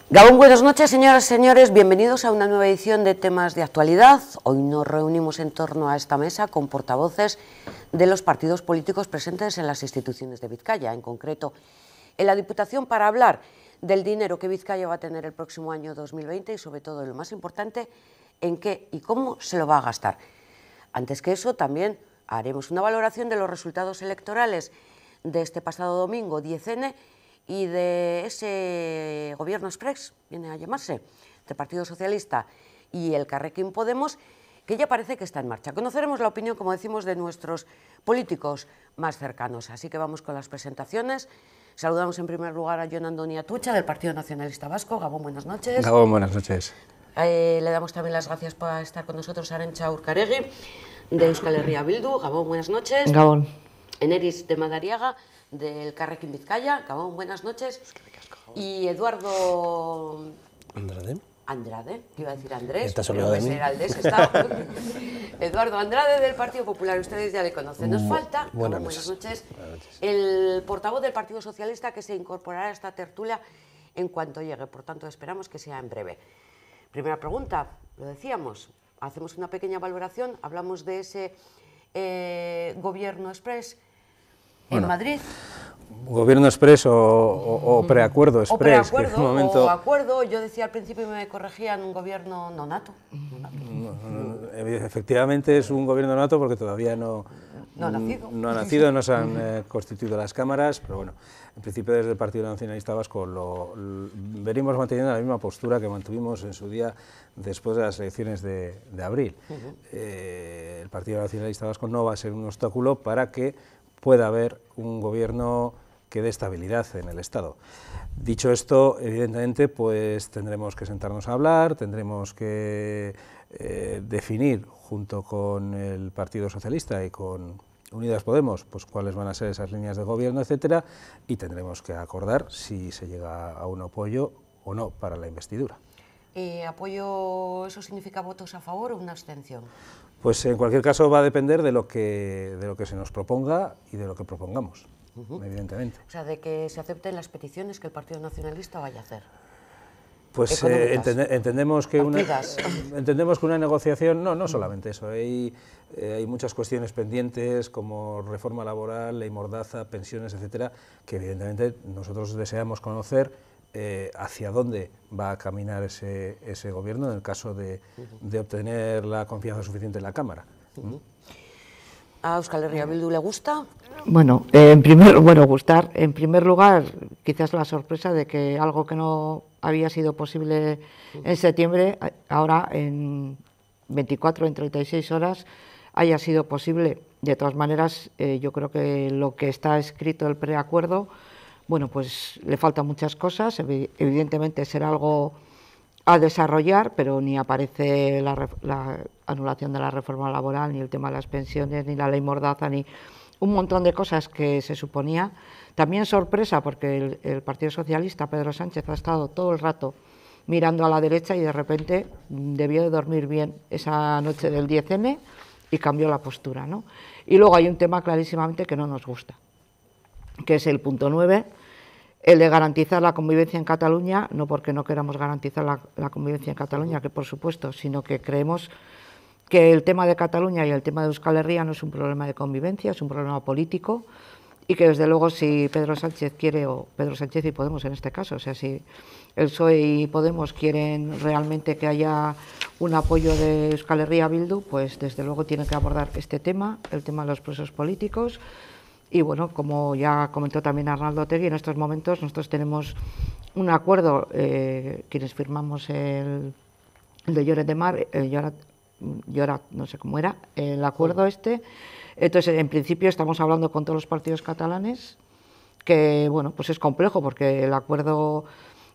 Gabón, buenas noches, señoras y señores, bienvenidos a una nueva edición de Temas de Actualidad. Hoy nos reunimos en torno a esta mesa con portavoces de los partidos políticos presentes en las instituciones de Vizcaya, en concreto en la Diputación, para hablar del dinero que Vizcaya va a tener el próximo año 2020 y, sobre todo, y lo más importante, en qué y cómo se lo va a gastar. Antes que eso, también haremos una valoración de los resultados electorales de este pasado domingo 10N y de ese Gobierno Exprés, viene a llamarse, del Partido Socialista y el Elkarrekin Podemos, que ya parece que está en marcha. Conoceremos la opinión, como decimos, de nuestros políticos más cercanos. Así que vamos con las presentaciones. Saludamos en primer lugar a Jon Andoni Atutxa, del Partido Nacionalista Vasco. Gabón, buenas noches. Gabón, buenas noches. Le damos también las gracias por estar con nosotros a Arantxa Urcaregui, de Euskal Herria Bildu. Gabón, buenas noches. Gabón. Eneris de Madariaga, del Elkarrekin Vizcaya. Gabón, buenas noches. Y Eduardo Andrade, que iba a decir Andrés, pero ese era el desestado. Eduardo Andrade, del Partido Popular, ustedes ya le conocen. Nos falta, buenas noches, el portavoz del Partido Socialista, que se incorporará a esta tertulia en cuanto llegue, por tanto esperamos que sea en breve. Primera pregunta, lo decíamos, hacemos una pequeña valoración, hablamos de ese Gobierno Exprés en Madrid. Gobierno Exprés o preacuerdo Exprés. O acuerdo, yo decía al principio y me corregían, un gobierno nonato. Efectivamente es un gobierno nonato porque todavía no ha nacido, no se han constituido las cámaras, pero bueno, en principio desde el Partido Nacionalista Vasco venimos manteniendo la misma postura que mantuvimos en su día después de las elecciones de abril. El Partido Nacionalista Vasco no va a ser un obstáculo para que pueda haber un gobierno que dé estabilidad en el Estado. Dicho esto, evidentemente, pues tendremos que sentarnos a hablar, tendremos que definir junto con el Partido Socialista y con Unidas Podemos, pues cuáles van a ser esas líneas de gobierno, etcétera, y tendremos que acordar si se llega a un apoyo o no para la investidura. ¿Apoyo, eso significa votos a favor o una abstención? Pues en cualquier caso va a depender de lo que se nos proponga y de lo que propongamos, evidentemente. O sea, de que se acepten las peticiones que el Partido Nacionalista vaya a hacer. Pues entendemos que una negociación, no solamente eso, hay muchas cuestiones pendientes como reforma laboral, ley mordaza, pensiones, etcétera, que evidentemente nosotros deseamos conocer hacia dónde va a caminar ese gobierno en el caso de obtener la confianza suficiente en la Cámara. ¿A Euskal Herria Bildu le gusta? Bueno, gustar. En primer lugar, quizás la sorpresa de que algo que no había sido posible en septiembre, ahora en 24, en 36 horas, haya sido posible. De todas maneras, yo creo que lo que está escrito el preacuerdo, bueno, pues le faltan muchas cosas, evidentemente será algo a desarrollar, pero ni aparece la anulación de la reforma laboral, ni el tema de las pensiones, ni la ley mordaza, ni un montón de cosas que se suponía. También sorpresa, porque el Partido Socialista, Pedro Sánchez, ha estado todo el rato mirando a la derecha y de repente debió de dormir bien esa noche del 10N y cambió la postura, ¿no? Y luego hay un tema clarísimamente que no nos gusta, que es el punto 9, el de garantizar la convivencia en Cataluña, no porque no queramos garantizar la convivencia en Cataluña, que por supuesto, sino que creemos que el tema de Cataluña y el tema de Euskal Herria no es un problema de convivencia, es un problema político, y que desde luego si Pedro Sánchez quiere, o Pedro Sánchez y Podemos en este caso, o sea, si el PSOE y Podemos quieren realmente que haya un apoyo de Euskal Herria Bildu, pues desde luego tienen que abordar este tema, el tema de los presos políticos. Y bueno, como ya comentó también Arnaldo Otegi, en estos momentos nosotros tenemos un acuerdo, quienes firmamos el de Lloret de Mar, Lloret, no sé cómo era, el acuerdo este. Entonces, en principio estamos hablando con todos los partidos catalanes, que bueno, pues es complejo porque el acuerdo,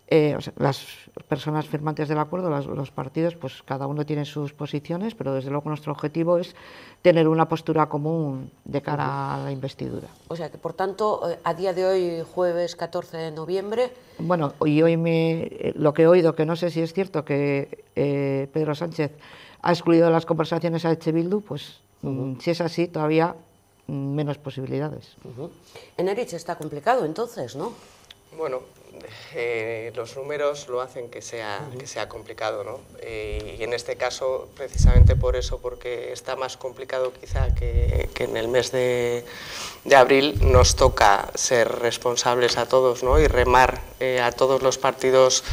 o sea, las personas firmantes del acuerdo, los partidos, pues cada uno tiene sus posiciones, pero desde luego nuestro objetivo es tener una postura común de cara a la investidura. O sea que, por tanto, a día de hoy, jueves 14 de noviembre... Bueno, y hoy lo que he oído, que no sé si es cierto, que Pedro Sánchez ha excluido de las conversaciones a EH Bildu, pues si es así, todavía menos posibilidades. En Erich está complicado entonces, ¿no? Bueno, los números lo hacen que sea complicado, ¿no? Y en este caso, precisamente por eso, porque está más complicado quizá que en el mes de abril, nos toca ser responsables a todos, ¿no? Y remar a todos los partidos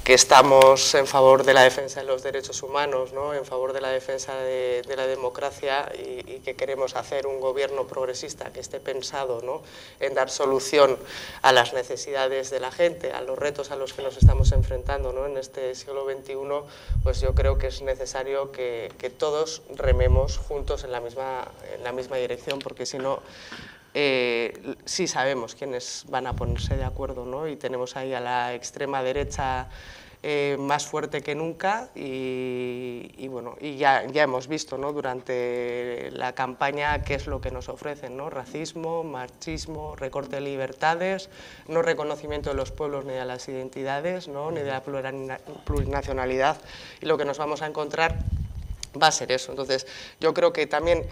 que estamos en favor de la defensa de los derechos humanos, ¿no? En favor de la defensa de la democracia y que queremos hacer un gobierno progresista que esté pensado, ¿no? En dar solución a las necesidades de la gente, a los retos a los que nos estamos enfrentando, ¿no? En este siglo XXI, pues yo creo que es necesario que todos rememos juntos en la misma dirección, porque si no, sí sabemos quiénes van a ponerse de acuerdo, ¿no? Y tenemos ahí a la extrema derecha más fuerte que nunca y bueno, y ya hemos visto, ¿no? Durante la campaña qué es lo que nos ofrecen, ¿no? Racismo, machismo, recorte de libertades, no reconocimiento de los pueblos ni de las identidades, ¿no? Ni de la plurinacionalidad, y lo que nos vamos a encontrar va a ser eso. Entonces yo creo que también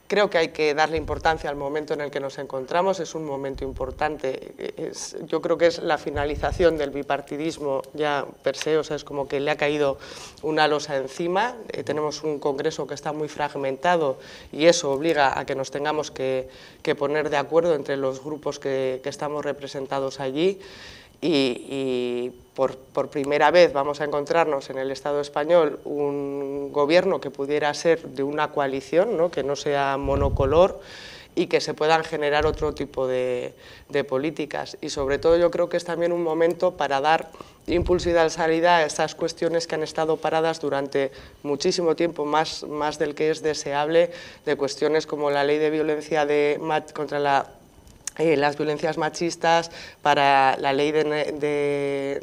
creo que hay que darle importancia al momento en el que nos encontramos, es un momento importante, yo creo que es la finalización del bipartidismo ya per se, o sea, es como que le ha caído una losa encima, tenemos un Congreso que está muy fragmentado y eso obliga a que nos tengamos que poner de acuerdo entre los grupos que estamos representados allí. Y por primera vez vamos a encontrarnos en el Estado español un gobierno que pudiera ser de una coalición, ¿no? Que no sea monocolor y que se puedan generar otro tipo de políticas. Y sobre todo yo creo que es también un momento para dar impulso y dar salida a estas cuestiones que han estado paradas durante muchísimo tiempo, más del que es deseable, de cuestiones como la ley de violencia contra las violencias machistas, para la ley de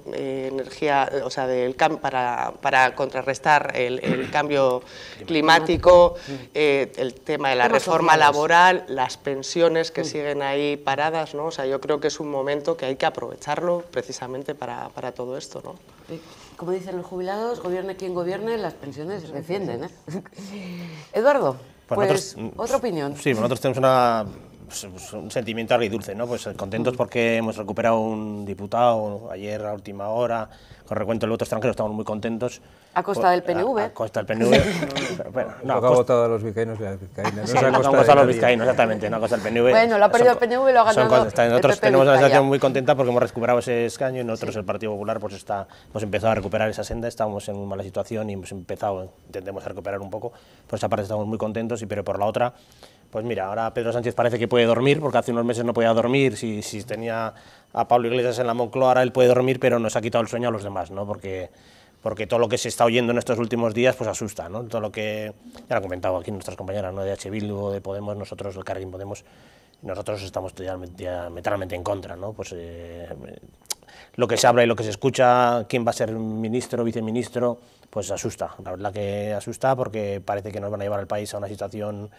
energía, o sea, para contrarrestar el cambio climático, el tema de la reforma laboral, las pensiones que siguen ahí paradas, ¿no? O sea, yo creo que es un momento que hay que aprovecharlo precisamente para todo esto, ¿no? Como dicen los jubilados, gobierne quien gobierne, las pensiones se defienden, ¿eh? Eduardo, pues otra opinión. Sí, nosotros tenemos un sentimiento agridulce, ¿no? Pues contentos porque hemos recuperado un diputado ayer a última hora, con recuento del voto extranjero, estamos muy contentos. A costa del PNV. A costa del PNV. Bueno, no, ha votado a los vizcaínos y a las vizcaínas. Sí, no ha costado a los vizcaínos, exactamente, no a costa del PNV. Bueno, lo ha perdido el PNV y lo ha ganado el PP. Nosotros tenemos una sensación muy contenta porque hemos recuperado ese escaño y nosotros, el Partido Popular, pues hemos empezado a recuperar esa senda, estábamos en una mala situación y hemos empezado, intentemos recuperar un poco. Por esa parte estamos muy contentos, pero por la otra, pues mira, ahora Pedro Sánchez parece que puede dormir, porque hace unos meses no podía dormir, si tenía a Pablo Iglesias en la Moncloa, ahora él puede dormir, pero nos ha quitado el sueño a los demás, ¿no? Porque todo lo que se está oyendo en estos últimos días pues asusta, ¿no? Todo lo que ya lo han comentado aquí nuestras compañeras, ¿no? De H. Bildu o de Podemos, nosotros, el Carrequín Podemos, nosotros estamos diametralmente en contra, ¿no? Pues lo que se habla y lo que se escucha, quién va a ser ministro, viceministro, pues asusta, la verdad que asusta porque parece que nos van a llevar al país a una situación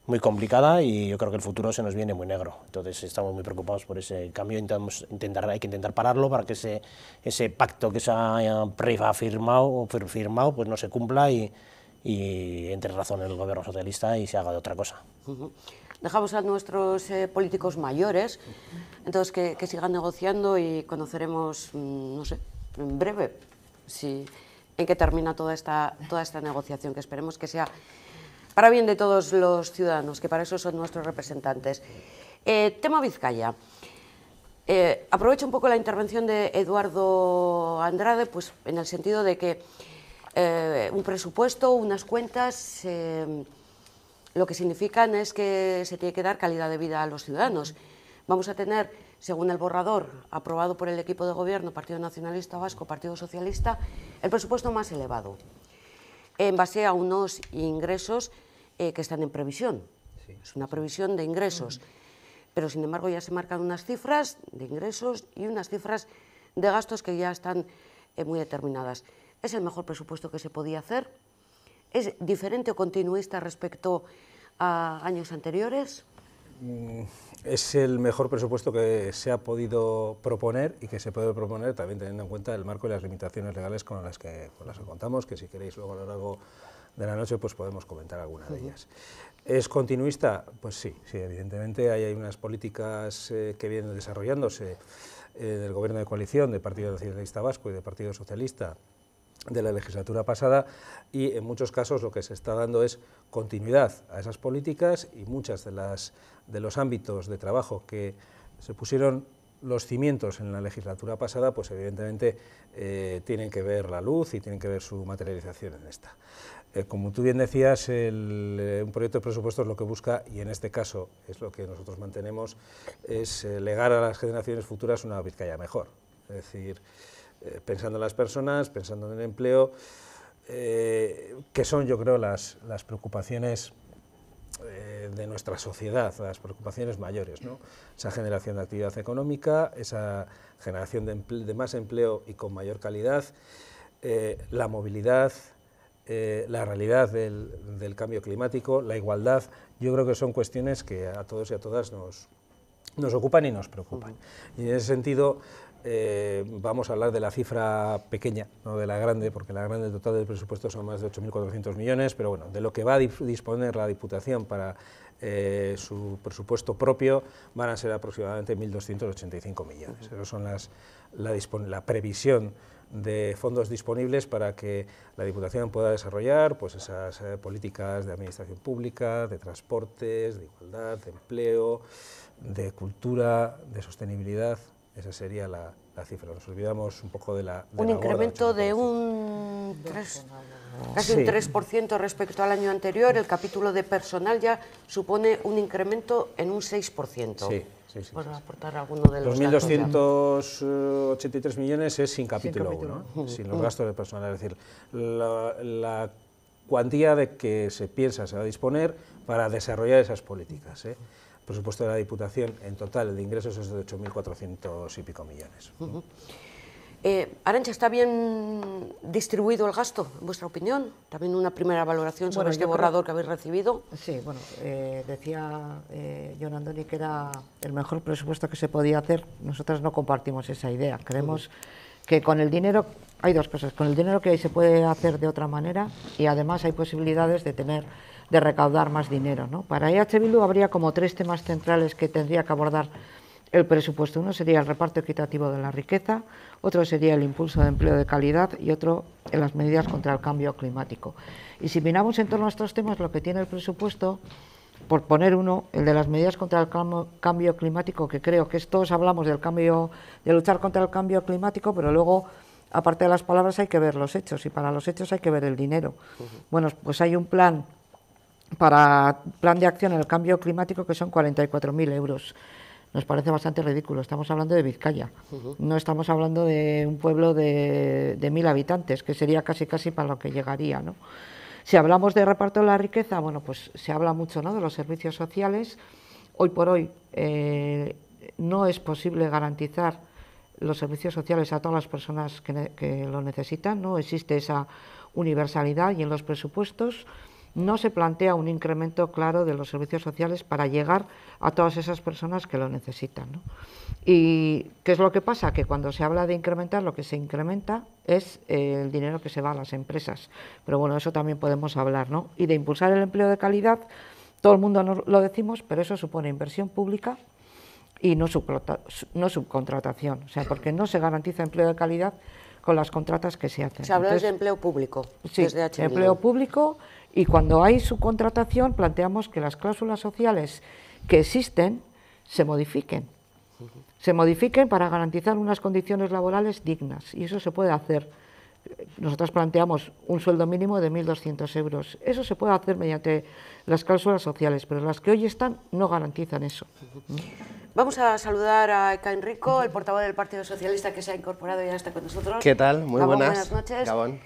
muy complicada y yo creo que el futuro se nos viene muy negro. Entonces estamos muy preocupados por ese cambio, hay que intentar pararlo para que ese pacto que se ha firmado pues no se cumpla y entre razón el gobierno socialista y se haga de otra cosa. Dejamos a nuestros políticos mayores, entonces que sigan negociando y conoceremos, no sé, en breve, en qué termina toda esta negociación, que esperemos que sea para bien de todos los ciudadanos, que para eso son nuestros representantes. Tema Vizcaya. Aprovecho un poco la intervención de Eduardo Andrade, pues en el sentido de que un presupuesto, unas cuentas, lo que significan es que se tiene que dar calidad de vida a los ciudadanos. Vamos a tener, según el borrador aprobado por el equipo de gobierno, Partido Nacionalista Vasco, Partido Socialista, el presupuesto más elevado, en base a unos ingresos que están en previsión. Sí. Es una previsión de ingresos, pero sin embargo ya se marcan unas cifras de ingresos y unas cifras de gastos que ya están muy determinadas. ¿Es el mejor presupuesto que se podía hacer? ¿Es diferente o continuista respecto a años anteriores? Es el mejor presupuesto que se ha podido proponer y que se puede proponer también teniendo en cuenta el marco y las limitaciones legales con las que contamos, que si queréis luego a lo largo de la noche, pues podemos comentar alguna de ellas. ¿Es continuista? Pues sí, evidentemente hay unas políticas que vienen desarrollándose del Gobierno de coalición, del Partido Nacionalista Vasco y del Partido Socialista de la legislatura pasada, y en muchos casos lo que se está dando es continuidad a esas políticas, y muchas de los ámbitos de trabajo que se pusieron los cimientos en la legislatura pasada, pues evidentemente tienen que ver la luz y tienen que ver su materialización en esta. Como tú bien decías, un proyecto de presupuestos lo que busca, y en este caso es lo que nosotros mantenemos, es legar a las generaciones futuras una Vizcaya mejor. Es decir, pensando en las personas, pensando en el empleo, que son, yo creo, las preocupaciones de nuestra sociedad, las preocupaciones mayores, ¿no? Esa generación de actividad económica, esa generación de más empleo y con mayor calidad, la movilidad, la realidad del cambio climático, la igualdad. Yo creo que son cuestiones que a todos y a todas nos ocupan y nos preocupan. Y en ese sentido vamos a hablar de la cifra pequeña, no de la grande, porque la grande, el total del presupuesto son más de 8.400 millones, pero bueno, de lo que va a disponer la Diputación para su presupuesto propio van a ser aproximadamente 1.285 millones. Esas son la previsión de fondos disponibles para que la Diputación pueda desarrollar pues esas políticas de administración pública, de transportes, de igualdad, de empleo, de cultura, de sostenibilidad. Esa sería la cifra. Nos olvidamos un poco de la... Un incremento de casi un 3% respecto al año anterior. El capítulo de personal ya supone un incremento en un 6%. Sí. Por aportar alguno de los 1.283 millones es sin capítulo 1, sin los gastos de personal. Es decir, la cuantía de que se piensa se va a disponer para desarrollar esas políticas. El presupuesto de la Diputación en total de ingresos es de 8.400 y pico millones. Arantxa, ¿está bien distribuido el gasto, en vuestra opinión? También una primera valoración sobre este borrador que habéis recibido. Sí, bueno, decía Jon Andoni que era el mejor presupuesto que se podía hacer. Nosotros no compartimos esa idea. Creemos que con el dinero, hay dos cosas, con el dinero que hay se puede hacer de otra manera, y además hay posibilidades de recaudar más dinero, ¿no? Para EH Bildu habría como tres temas centrales que tendría que abordar el presupuesto. Uno sería el reparto equitativo de la riqueza, otro sería el impulso de empleo de calidad y otro en las medidas contra el cambio climático. Y si miramos en torno a estos temas, lo que tiene el presupuesto, por poner uno, el de las medidas contra el cambio climático, que creo que todos hablamos de luchar contra el cambio climático, pero luego, aparte de las palabras, hay que ver los hechos, y para los hechos hay que ver el dinero. Bueno, pues hay un plan de acción en el cambio climático que son 44.000 euros. Nos parece bastante ridículo. Estamos hablando de Vizcaya, no estamos hablando de un pueblo de 1.000 habitantes, que sería casi para lo que llegaría, ¿no? Si hablamos de reparto de la riqueza, bueno, pues se habla mucho, ¿no?, de los servicios sociales. Hoy por hoy no es posible garantizar los servicios sociales a todas las personas que lo necesitan, no existe esa universalidad, y en los presupuestos no se plantea un incremento claro de los servicios sociales para llegar a todas esas personas que lo necesitan, ¿no? ¿Y qué es lo que pasa? Que cuando se habla de incrementar, lo que se incrementa es el dinero que se va a las empresas. Pero bueno, eso también podemos hablar, ¿no? Y de impulsar el empleo de calidad, todo el mundo lo decimos, pero eso supone inversión pública y no subcontratación. O sea, porque no se garantiza empleo de calidad con las contratas que se hacen. Se habla de empleo público. Sí, desde HMI. Empleo público, y cuando hay subcontratación planteamos que las cláusulas sociales que existen se modifiquen. Se modifiquen para garantizar unas condiciones laborales dignas, y eso se puede hacer. Nosotros planteamos un sueldo mínimo de 1.200 euros. Eso se puede hacer mediante las cláusulas sociales, pero las que hoy están no garantizan eso. Vamos a saludar a Ekain Rico, el portavoz del Partido Socialista, que se ha incorporado y ya está con nosotros. ¿Qué tal? Muy Gabón, buenas. Buenas noches. Gabón.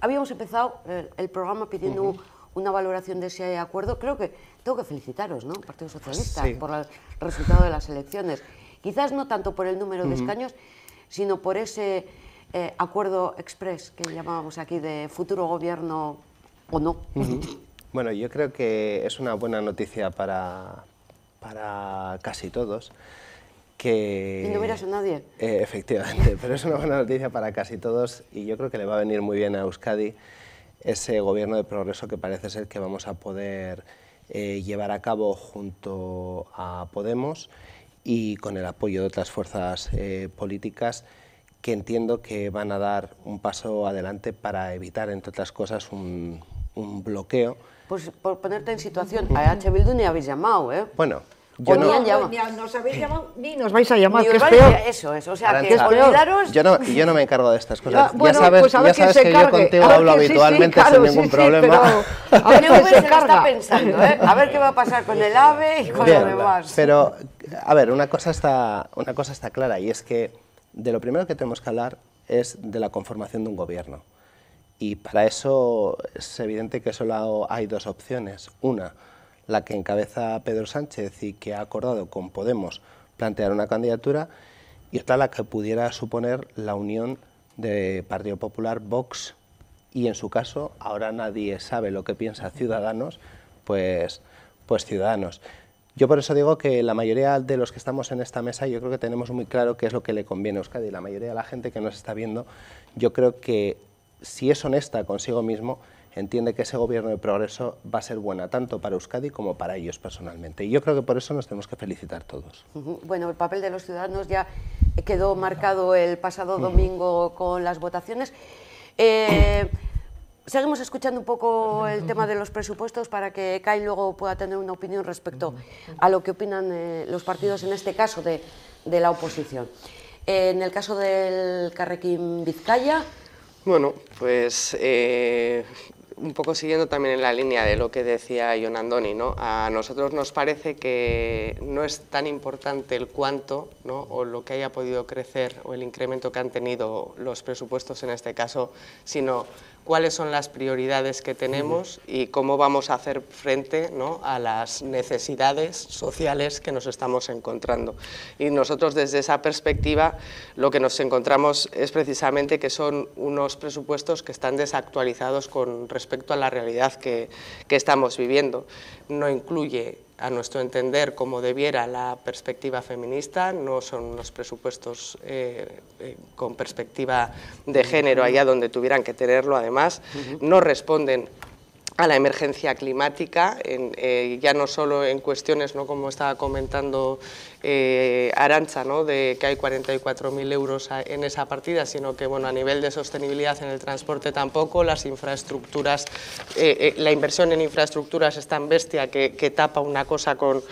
Habíamos empezado el programa pidiendo una valoración de ese acuerdo. Creo que tengo que felicitaros, ¿no?, Partido Socialista, sí, por el resultado de las elecciones. Quizás no tanto por el número de escaños, sino por ese acuerdo express que llamábamos aquí de futuro gobierno o no. Bueno, yo creo que es una buena noticia para casi todos. Y no miras a nadie. Efectivamente, pero es una buena noticia para casi todos, y yo creo que le va a venir muy bien a Euskadi ese gobierno de progreso que parece ser que vamos a poder llevar a cabo junto a Podemos y con el apoyo de otras fuerzas políticas que entiendo que van a dar un paso adelante para evitar, entre otras cosas, un bloqueo. Pues por ponerte en situación, a H. Bildu ni habéis llamado, ¿eh? Bueno, Yo no, ni nos habéis llamado ni nos vais a llamar, que es peor. Eso es, o sea, Arantxa, que olvidaros... Yo no me encargo de estas cosas. Bueno, ya sabes, pues a ver ya sabes quién se que yo encargue. contigo A ver hablo quién, habitualmente claro, sin ningún problema. Pero, a ver quién se se lo está encarga. pensando, ¿eh? A ver qué va a pasar con el AVE y con Bien, lo demás. pero, a ver, una cosa está clara, y es que de lo primero que tenemos que hablar es de la conformación de un gobierno. Y para eso es evidente que solo hay dos opciones. Una, la que encabeza Pedro Sánchez y que ha acordado con Podemos plantear una candidatura, y otra la que pudiera suponer la unión de Partido Popular, Vox y, en su caso, ahora nadie sabe lo que piensa Ciudadanos, pues Ciudadanos. Yo por eso digo que la mayoría de los que estamos en esta mesa, yo creo que tenemos muy claro qué es lo que le conviene a Euskadi. La mayoría de la gente que nos está viendo, yo creo que si es honesta consigo mismo, entiende que ese gobierno de progreso va a ser buena tanto para Euskadi como para ellos personalmente. Y yo creo que por eso nos tenemos que felicitar todos. Bueno, el papel de los ciudadanos ya quedó marcado el pasado domingo con las votaciones. Seguimos escuchando un poco el tema de los presupuestos para que Kai luego pueda tener una opinión respecto a lo que opinan los partidos, en este caso de la oposición. En el caso del Carrequín Vizcaya... Bueno, pues un poco siguiendo también en la línea de lo que decía Jon Andoni, ¿no? A nosotros nos parece que no es tan importante el cuánto, ¿no? O lo que haya podido crecer o el incremento que han tenido los presupuestos en este caso, sino cuáles son las prioridades que tenemos y cómo vamos a hacer frente, ¿no? A las necesidades sociales que nos estamos encontrando. Y nosotros desde esa perspectiva lo que nos encontramos es precisamente que son unos presupuestos que están desactualizados con respecto a la realidad que estamos viviendo. No incluye, a nuestro entender, como debiera la perspectiva feminista, no son unos presupuestos con perspectiva de género allá donde tuvieran que tenerlo, además, no responden a la emergencia climática, ya no solo en cuestiones, ¿no? Como estaba comentando Arantxa, ¿no? De que hay 44.000 euros en esa partida, sino que, bueno, a nivel de sostenibilidad en el transporte tampoco, las infraestructuras, la inversión en infraestructuras es tan bestia que tapa una cosa con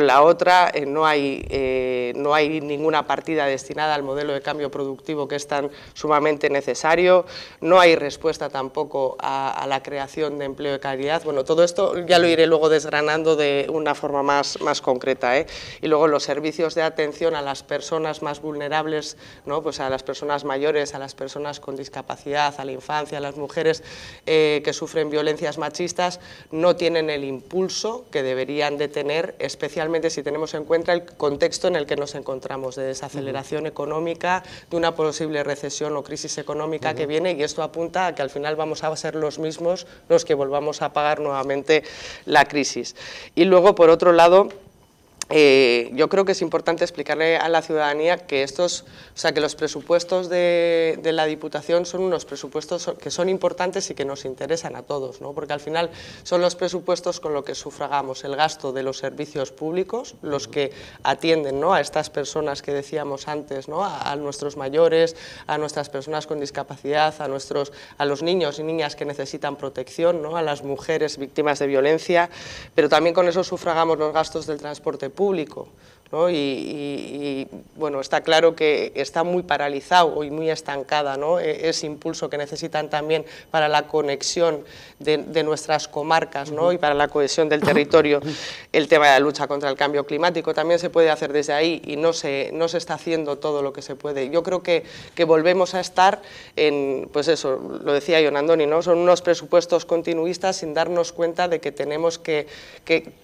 la otra, no hay ninguna partida destinada al modelo de cambio productivo que es tan sumamente necesario, no hay respuesta tampoco a la creación de empleo de calidad. Bueno, todo esto ya lo iré luego desgranando de una forma más concreta, ¿eh? Y luego los servicios de atención a las personas más vulnerables, ¿no? Pues a las personas mayores, a las personas con discapacidad, a la infancia, a las mujeres que sufren violencias machistas, no tienen el impulso que deberían de tener, especialmente si tenemos en cuenta el contexto en el que nos encontramos, de desaceleración económica, de una posible recesión o crisis económica que viene, y esto apunta a que al final vamos a ser los mismos los que volvamos a pagar nuevamente la crisis. Y luego, por otro lado, yo creo que es importante explicarle a la ciudadanía que que los presupuestos de la Diputación son unos presupuestos que son importantes y que nos interesan a todos, ¿no? Porque al final son los presupuestos con los que sufragamos el gasto de los servicios públicos, los que atienden, ¿no? A estas personas que decíamos antes, ¿no? A nuestros mayores, a nuestras personas con discapacidad, a los niños y niñas que necesitan protección, ¿no? A las mujeres víctimas de violencia, pero también con eso sufragamos los gastos del transporte público, ¿no? Y bueno, está claro que está muy paralizado y muy estancada, ¿no? Ese impulso que necesitan también para la conexión de nuestras comarcas, ¿no? Y para la cohesión del territorio. El tema de la lucha contra el cambio climático también se puede hacer desde ahí y no se está haciendo todo lo que se puede. Yo creo que volvemos a estar en, pues eso, lo decía Jon Andoni, ¿no? Son unos presupuestos continuistas sin darnos cuenta de que tenemos que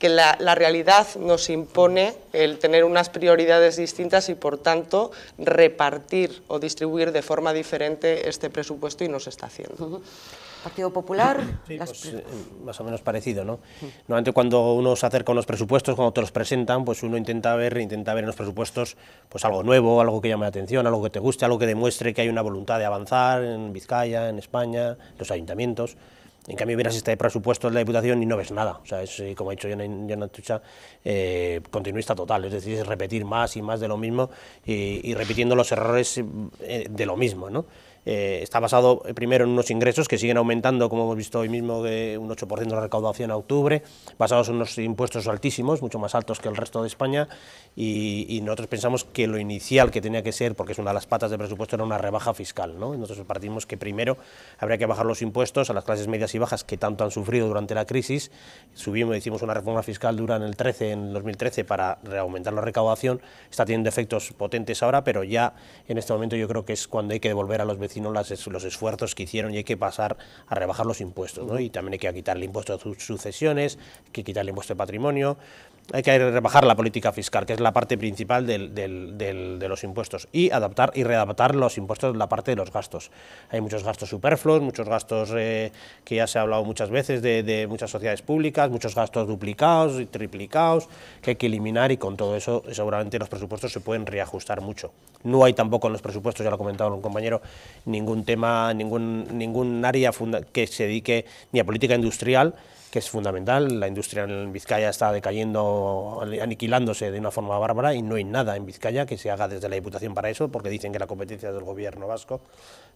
la realidad nos impone el tener unas prioridades distintas y, por tanto, repartir o distribuir de forma diferente este presupuesto, y no se está haciendo. Partido Popular... Sí, pues, más o menos parecido, ¿no? Normalmente cuando uno se acerca a unos presupuestos, cuando te los presentan, pues uno intenta ver en los presupuestos pues algo nuevo, algo que llame la atención, algo que te guste, algo que demuestre que hay una voluntad de avanzar en Vizcaya, en España, en los ayuntamientos. En cambio, miras este presupuesto de la Diputación y no ves nada. O sea, es, como ha dicho Jon Atutxa, continuista total, es decir, es repetir más y más de lo mismo y repitiendo los errores de lo mismo, ¿no? Está basado primero en unos ingresos que siguen aumentando, como hemos visto hoy mismo, de un 8% de la recaudación a octubre, basados en unos impuestos altísimos, mucho más altos que el resto de España, y nosotros pensamos que lo inicial que tenía que ser, porque es una de las patas del presupuesto, era una rebaja fiscal, ¿no? Nosotros partimos que primero habría que bajar los impuestos a las clases medias y bajas que tanto han sufrido durante la crisis. Hicimos una reforma fiscal dura en el 2013 para reaumentar la recaudación, está teniendo efectos potentes ahora, pero ya en este momento yo creo que es cuando hay que devolver a los vecinos los esfuerzos que hicieron y hay que pasar a rebajar los impuestos, ¿no? Y también hay que quitar el impuesto de sucesiones, hay que quitar el impuesto de patrimonio, hay que rebajar la política fiscal, que es la parte principal de los impuestos, y adaptar y readaptar los impuestos de la parte de los gastos. Hay muchos gastos superfluos, muchos gastos que ya se ha hablado muchas veces de muchas sociedades públicas, muchos gastos duplicados y triplicados que hay que eliminar, y con todo eso seguramente los presupuestos se pueden reajustar mucho. No hay tampoco en los presupuestos, ya lo ha comentado un compañero, ningún tema, ningún área que se dedique ni a política industrial, que es fundamental. La industria en Vizcaya está decayendo, aniquilándose de una forma bárbara, y no hay nada en Vizcaya que se haga desde la Diputación para eso, porque dicen que la competencia es del gobierno vasco,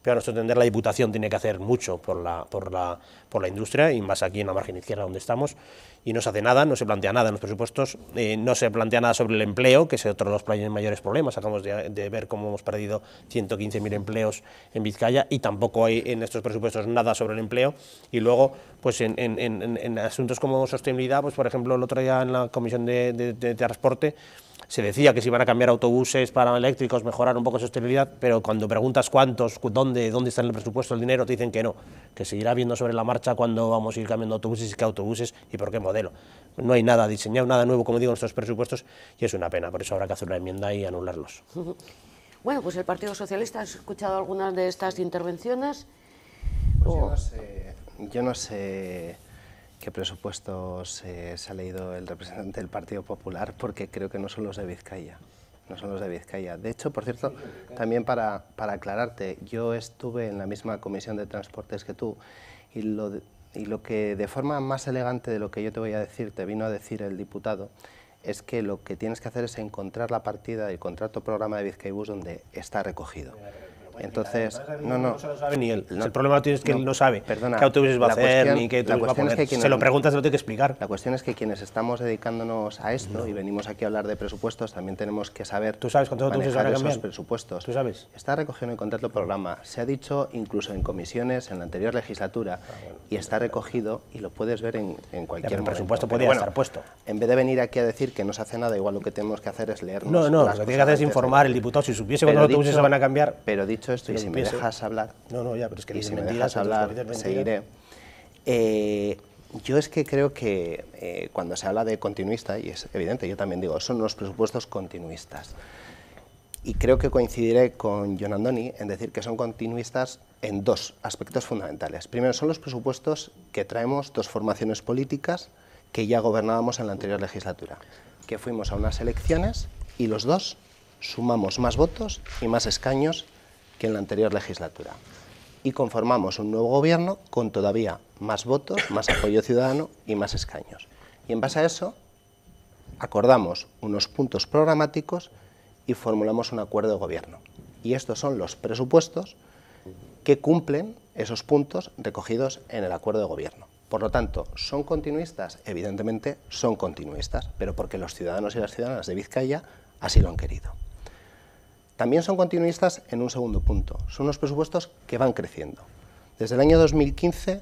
pero a nuestro entender la Diputación tiene que hacer mucho por la industria, y más aquí en la margen izquierda donde estamos, y no se hace nada, no se plantea nada en los presupuestos, no se plantea nada sobre el empleo, que es otro de los mayores problemas. Acabamos de ver cómo hemos perdido 115.000 empleos en Vizcaya, y tampoco hay en estos presupuestos nada sobre el empleo. Y luego, pues en asuntos como sostenibilidad, pues por ejemplo el otro día en la Comisión de Transporte se decía que se iban a cambiar autobuses para eléctricos, mejorar un poco la sostenibilidad, pero cuando preguntas cuántos, dónde está en el presupuesto el dinero, te dicen que no, que seguirá viendo sobre la marcha cuándo vamos a ir cambiando autobuses y qué autobuses y por qué modelo. No hay nada diseñado, nada nuevo, como digo, en estos presupuestos, y es una pena. Por eso habrá que hacer una enmienda y anularlos. Bueno, pues el Partido Socialista, ¿has escuchado algunas de estas intervenciones? Pues yo no sé qué presupuestos se ha leído el representante del Partido Popular, porque creo que no son los de Vizcaya. No son los de Vizcaya. De hecho, por cierto, también para aclararte, yo estuve en la misma comisión de transportes que tú, y lo que de forma más elegante de lo que yo te voy a decir, te vino a decir el diputado, es que lo que tienes que hacer es encontrar la partida del contrato programa de Bizkaibus donde está recogido. Entonces, no se lo sabe ni él. El problema es que él no sabe qué autobuses va a hacer, ni qué autobuses va a poner. Se lo preguntas, se lo tiene que explicar. La cuestión es que quienes estamos dedicándonos a esto y venimos aquí a hablar de presupuestos, también tenemos que saber. ¿Tú sabes cuántos autobuses van a cambiar? Esos presupuestos. ¿Tú sabes? Está recogido en el contrato programa. Se ha dicho incluso en comisiones en la anterior legislatura, y está recogido y lo puedes ver en cualquier momento. El presupuesto podría estar puesto. En vez de venir aquí a decir que no se hace nada, igual lo que tenemos que hacer es leernos. No, lo que tiene que hacer es informar el diputado. Si supiese cuántos autobuses se van a cambiar. Pero dicho esto, y si me dejas hablar, pero es que si me dejas hablar, seguiré. Yo es que creo que cuando se habla de continuista, y es evidente, yo también digo, son los presupuestos continuistas. Y creo que coincidiré con Jon Andoni en decir que son continuistas en dos aspectos fundamentales. Primero, son los presupuestos que traemos dos formaciones políticas que ya gobernábamos en la anterior legislatura, que fuimos a unas elecciones y los dos sumamos más votos y más escaños que en la anterior legislatura. Y conformamos un nuevo gobierno con todavía más votos, más apoyo ciudadano y más escaños. Y en base a eso acordamos unos puntos programáticos y formulamos un acuerdo de gobierno. Y estos son los presupuestos que cumplen esos puntos recogidos en el acuerdo de gobierno. Por lo tanto, ¿son continuistas? Evidentemente son continuistas, pero porque los ciudadanos y las ciudadanas de Vizcaya así lo han querido. También son continuistas en un segundo punto. Son unos presupuestos que van creciendo. Desde el año 2015,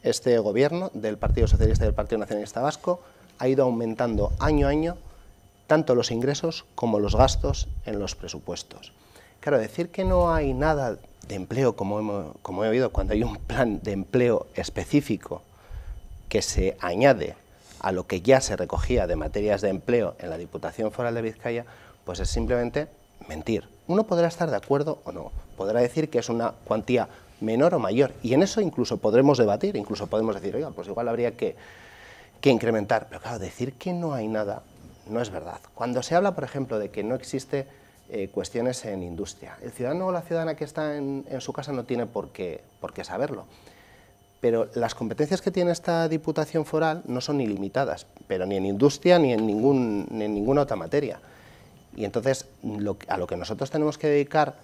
este gobierno del Partido Socialista y del Partido Nacionalista Vasco ha ido aumentando año a año tanto los ingresos como los gastos en los presupuestos. Claro, decir que no hay nada de empleo, como he oído, cuando hay un plan de empleo específico que se añade a lo que ya se recogía de materias de empleo en la Diputación Foral de Vizcaya, pues es simplemente mentir. Uno podrá estar de acuerdo o no, podrá decir que es una cuantía menor o mayor, y en eso incluso podremos debatir, incluso podemos decir, oiga, pues igual habría que incrementar, pero claro, decir que no hay nada no es verdad. Cuando se habla, por ejemplo, de que no existe cuestiones en industria, el ciudadano o la ciudadana que está en su casa no tiene por qué saberlo. pero las competencias que tiene esta Diputación Foral no son ilimitadas, pero ni en industria ni en ninguna otra materia. Y entonces a lo que nosotros tenemos que dedicar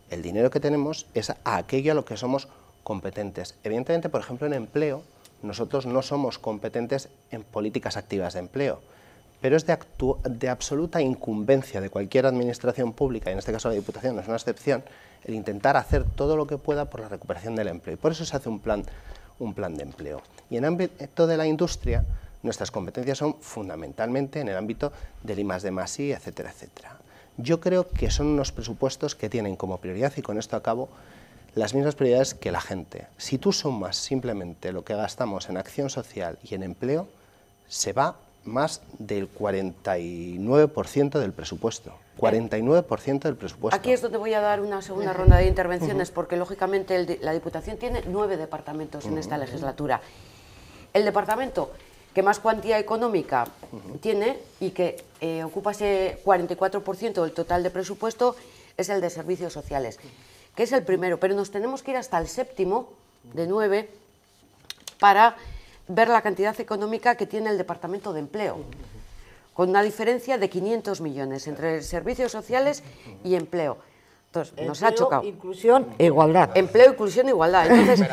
el dinero que tenemos es a aquello a lo que somos competentes. Evidentemente, por ejemplo, en empleo, nosotros no somos competentes en políticas activas de empleo, pero es de absoluta incumbencia de cualquier administración pública, y en este caso la Diputación no es una excepción, el intentar hacer todo lo que pueda por la recuperación del empleo. Y por eso se hace un plan de empleo. Y en el ámbito de la industria, nuestras competencias son fundamentalmente en el ámbito del I+D+I, etcétera, etcétera. Yo creo que son unos presupuestos que tienen como prioridad, y con esto acabo, las mismas prioridades que la gente. Si tú sumas simplemente lo que gastamos en acción social y en empleo, se va más del 49% del presupuesto. 49% del presupuesto. Aquí es donde voy a dar una segunda ronda de intervenciones, porque lógicamente la Diputación tiene 9 departamentos en esta legislatura. El departamento que más cuantía económica tiene y que ocupa ese 44% del total de presupuesto es el de servicios sociales, que es el primero, pero nos tenemos que ir hasta el séptimo de 9 para ver la cantidad económica que tiene el Departamento de Empleo, con una diferencia de 500 millones entre servicios sociales y empleo. Entonces, nos ha chocado. Inclusión e igualdad. Empleo, inclusión e igualdad. Entonces,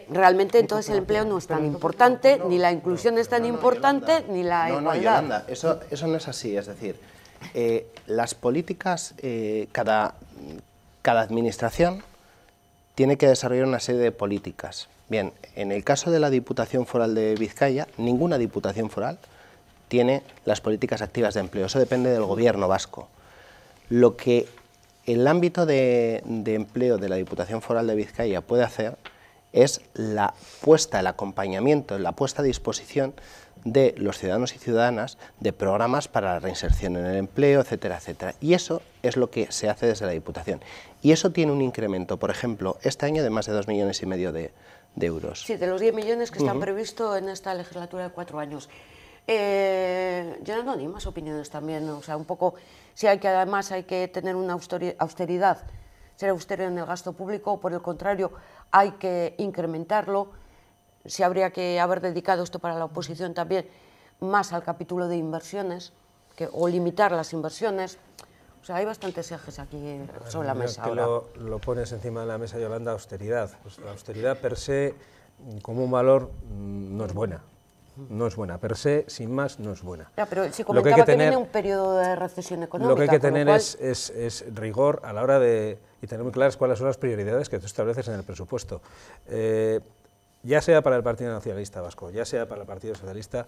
realmente entonces el empleo no es tan importante, ni la inclusión es tan importante, ni la igualdad. No, Yolanda, eso no es así. Es decir, las políticas, cada administración tiene que desarrollar una serie de políticas. Bien, en el caso de la Diputación Foral de Vizcaya, ninguna Diputación Foral tiene las políticas activas de empleo. Eso depende del Gobierno vasco. Lo que el ámbito de empleo de la Diputación Foral de Vizcaya puede hacer es la puesta, el acompañamiento, la puesta a disposición de los ciudadanos y ciudadanas de programas para la reinserción en el empleo, etcétera, etcétera. Y eso es lo que se hace desde la Diputación. Y eso tiene un incremento, por ejemplo, este año de más de 2,5 millones de euros. Sí, de los 10 millones que están previstos en esta legislatura de 4 años. Yo no, ni más opiniones también, o sea, un poco, si hay que, además hay que tener una austeridad, ser austero en el gasto público, o por el contrario, hay que incrementarlo, si habría que haber dedicado esto para la oposición también, más al capítulo de inversiones, o limitar las inversiones. O sea, hay bastantes ejes aquí sobre la mesa ahora. Lo pones encima de la mesa, Yolanda, austeridad. Pues la austeridad per se, como un valor, no es buena. No es buena, per se, sin más, no es buena. Ya, pero si comentaba que viene un periodo de recesión económica. Lo que hay que tener es rigor a la hora de y tener muy claras cuáles son las prioridades que tú estableces en el presupuesto. Ya sea para el Partido Nacionalista Vasco, ya sea para el Partido Socialista,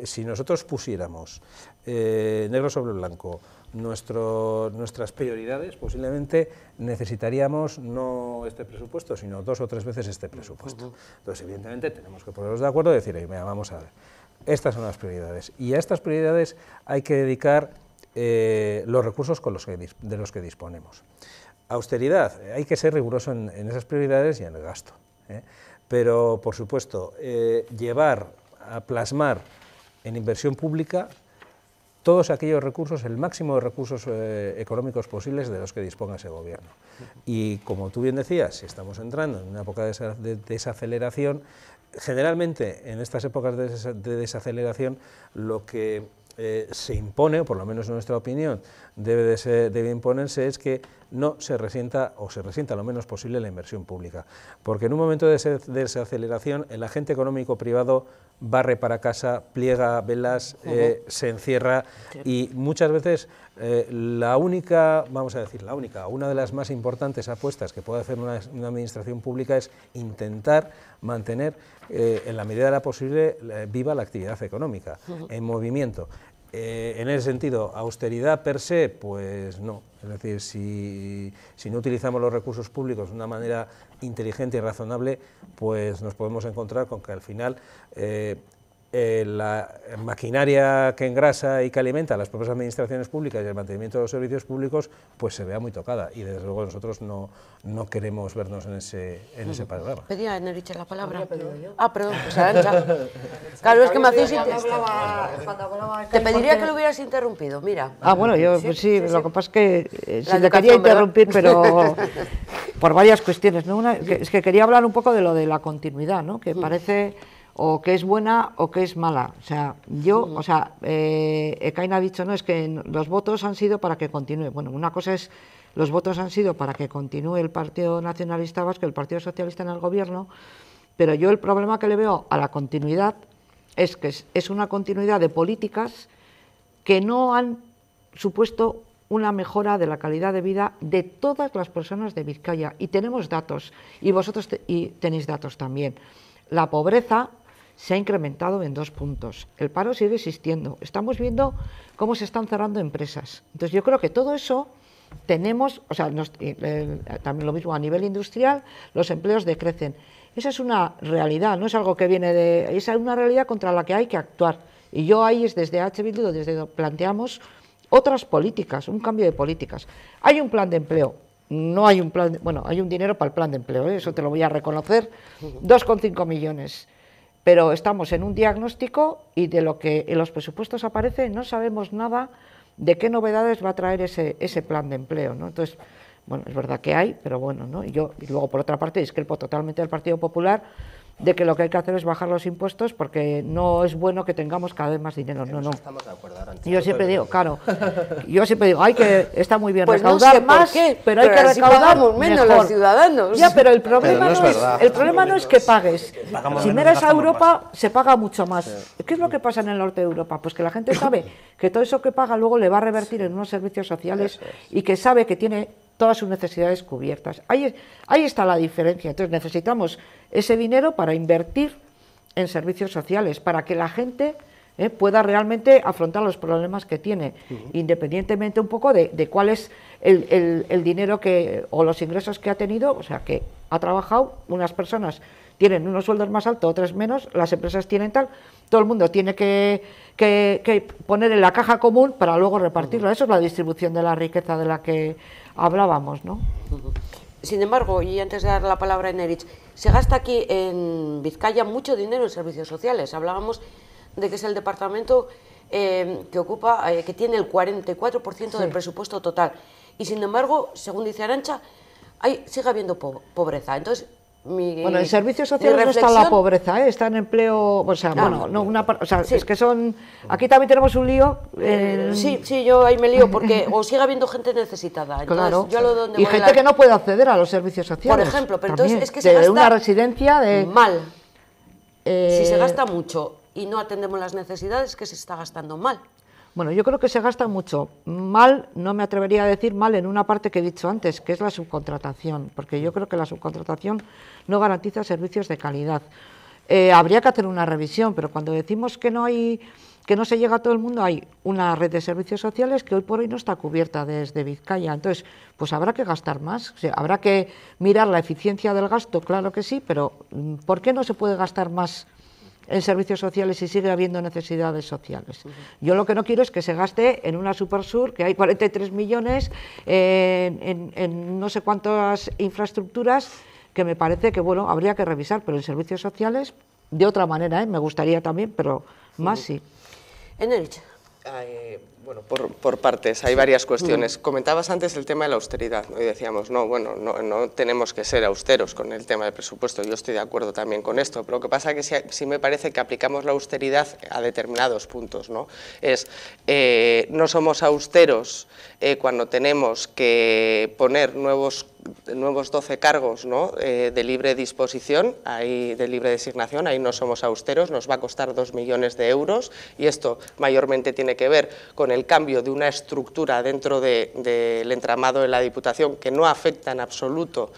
si nosotros pusiéramos negro sobre blanco nuestras prioridades, posiblemente necesitaríamos no este presupuesto, sino 2 o 3 veces este presupuesto. Entonces, evidentemente, tenemos que ponernos de acuerdo y decir, mira, vamos a ver, estas son las prioridades, y a estas prioridades hay que dedicar los recursos de los que disponemos. Austeridad, hay que ser riguroso en esas prioridades y en el gasto, pero, por supuesto, llevar a plasmar en inversión pública todos aquellos recursos, el máximo de recursos económicos posibles de los que disponga ese gobierno. Y como tú bien decías, si estamos entrando en una época de desaceleración, generalmente en estas épocas de desaceleración lo que se impone, o por lo menos en nuestra opinión debe imponerse, es que no se resienta, o se resienta lo menos posible, la inversión pública. Porque en un momento de desaceleración el agente económico privado barre para casa, pliega velas, se encierra, y muchas veces una de las más importantes apuestas que puede hacer una administración pública es intentar mantener en la medida de lo posible viva la actividad económica, en movimiento. En ese sentido, austeridad per se, pues no. Es decir, si no utilizamos los recursos públicos de una manera inteligente y razonable, pues nos podemos encontrar con que al final la maquinaria que engrasa y que alimenta a las propias administraciones públicas y el mantenimiento de los servicios públicos, pues se vea muy tocada, y desde luego nosotros no queremos vernos en ese panorama. Pedía Enrique la palabra. Ah, perdón, pues Arantxa. Claro, es que me hacéis... Te pediría que lo hubieras interrumpido, mira. Ah, bueno, yo pues sí, lo que pasa es que sí te quería interrumpir, pero por varias cuestiones, ¿no? Es que quería hablar un poco de lo de la continuidad, ¿no? Que parece o que es buena o que es mala. O sea, Ekain ha dicho, no, es que los votos han sido para que continúe. Bueno, una cosa es, los votos han sido para que continúe el Partido Nacionalista Vasco, el Partido Socialista en el gobierno, pero yo el problema que le veo a la continuidad es que es una continuidad de políticas que no han supuesto una mejora de la calidad de vida de todas las personas de Vizcaya. Y tenemos datos, y vosotros tenéis datos también. La pobreza se ha incrementado en 2 puntos. El paro sigue existiendo. Estamos viendo cómo se están cerrando empresas. Entonces yo creo que todo eso tenemos, o sea, también lo mismo a nivel industrial, los empleos decrecen. Esa es una realidad, no es algo que viene de... Esa es una realidad contra la que hay que actuar. Y yo ahí es desde H. Bildu, desde donde planteamos otras políticas, un cambio de políticas. Hay un plan de empleo. No hay un plan, bueno, hay un dinero para el plan de empleo, eso te lo voy a reconocer, 2,5 millones. Pero estamos en un diagnóstico y de lo que en los presupuestos aparece no sabemos nada de qué novedades va a traer ese plan de empleo, ¿no? Entonces, bueno, es verdad que hay, pero bueno, ¿no? Y luego, por otra parte, discrepo totalmente del Partido Popular de que lo que hay que hacer es bajar los impuestos porque no es bueno que tengamos cada vez más dinero. No. Estamos de acuerdo, Arantxa. Yo siempre digo, claro, está muy bien pues recaudar no sé más, pero hay que recaudar menos mejor. Los ciudadanos. Ya, pero el problema Pero no es que pagues. Si miras a Europa, se paga mucho más. Sí. ¿Qué es lo que pasa en el norte de Europa? Pues que la gente sabe que todo eso que paga luego le va a revertir en unos servicios sociales y que sabe que tiene todas sus necesidades cubiertas. Ahí está la diferencia. Entonces necesitamos ese dinero para invertir en servicios sociales, para que la gente pueda realmente afrontar los problemas que tiene, independientemente un poco de cuál es el dinero o los ingresos que ha tenido, o sea, que ha trabajado, unas personas tienen unos sueldos más altos, otras menos, las empresas tienen tal, todo el mundo tiene que poner en la caja común para luego repartirla. Eso es la distribución de la riqueza de la que hablábamos, ¿no? Sin embargo, y antes de dar la palabra a Eneritz, se gasta aquí en Vizcaya mucho dinero en servicios sociales. Hablábamos de que es el departamento que tiene el 44% del presupuesto total. Y sin embargo, según dice Arantxa, sigue habiendo pobreza. Entonces, en servicios sociales no está la pobreza, está en empleo, o sea, sí. Es que son, aquí también tenemos un lío. Sí, yo ahí me lío porque o sigue habiendo gente necesitada. Entonces, claro, yo y gente que no puede acceder a los servicios sociales. Por ejemplo, pero también, entonces es que se gasta una residencia mal. Si se gasta mucho y no atendemos las necesidades, que se está gastando mal. Bueno, yo creo que se gasta mucho mal, no me atrevería a decir mal en una parte que he dicho antes, que es la subcontratación, porque yo creo que la subcontratación no garantiza servicios de calidad. Habría que hacer una revisión, pero cuando decimos que no se llega a todo el mundo, hay una red de servicios sociales que hoy por hoy no está cubierta desde Vizcaya. Entonces, pues habrá que gastar más, o sea, habrá que mirar la eficiencia del gasto, claro que sí, pero ¿por qué no se puede gastar más en servicios sociales si sigue habiendo necesidades sociales? Yo lo que no quiero es que se gaste en una Supersur, que hay 43 millones, en no sé cuántas infraestructuras, que me parece que, bueno, habría que revisar, pero en servicios sociales, de otra manera, me gustaría también, pero más sí. Eneritz. Bueno, por partes, hay varias cuestiones. Comentabas antes el tema de la austeridad, ¿no? Y decíamos, no tenemos que ser austeros con el tema del presupuesto, yo estoy de acuerdo también con esto, pero lo que pasa es que sí me parece que aplicamos la austeridad a determinados puntos, ¿no? No somos austeros cuando tenemos que poner nuevos 12 cargos, ¿no? De libre disposición, de libre designación, ahí no somos austeros, nos va a costar 2 millones de euros y esto mayormente tiene que ver con el cambio de una estructura dentro del entramado de la Diputación que no afecta en absoluto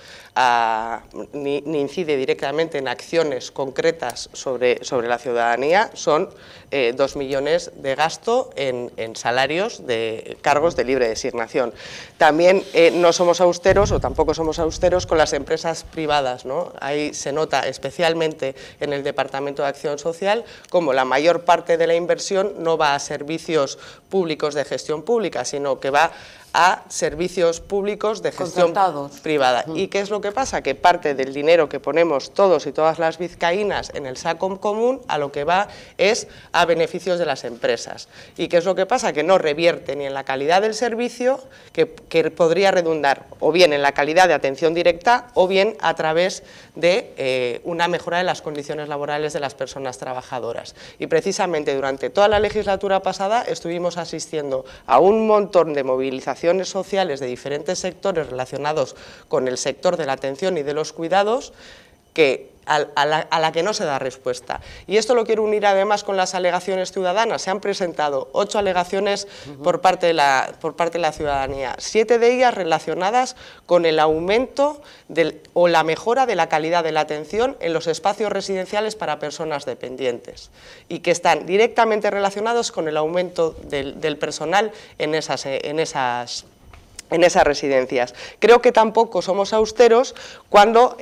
ni incide directamente en acciones concretas sobre la ciudadanía. Son 2 millones de gasto en salarios de cargos de libre designación. También no somos austeros o tampoco somos austeros con las empresas privadas, ¿no? Ahí se nota especialmente en el Departamento de Acción Social como la mayor parte de la inversión no va a servicios públicos de gestión pública, sino que va a servicios públicos de gestión privada. ¿Y qué es lo que pasa? Que parte del dinero que ponemos todos y todas las vizcaínas en el saco común a lo que va es a beneficios de las empresas. ¿Y qué es lo que pasa? Que no revierte ni en la calidad del servicio, que podría redundar o bien en la calidad de atención directa o bien a través de una mejora de las condiciones laborales de las personas trabajadoras. Y precisamente durante toda la legislatura pasada estuvimos asistiendo a un montón de movilizaciones sociales de diferentes sectores relacionados con el sector de la atención y de los cuidados a la que no se da respuesta. Y esto lo quiero unir además con las alegaciones ciudadanas. Se han presentado 8 alegaciones por parte de la ciudadanía, 7 de ellas relacionadas con el aumento o la mejora de la calidad de la atención en los espacios residenciales para personas dependientes y que están directamente relacionados con el aumento del personal en esas residencias. Creo que tampoco somos austeros cuando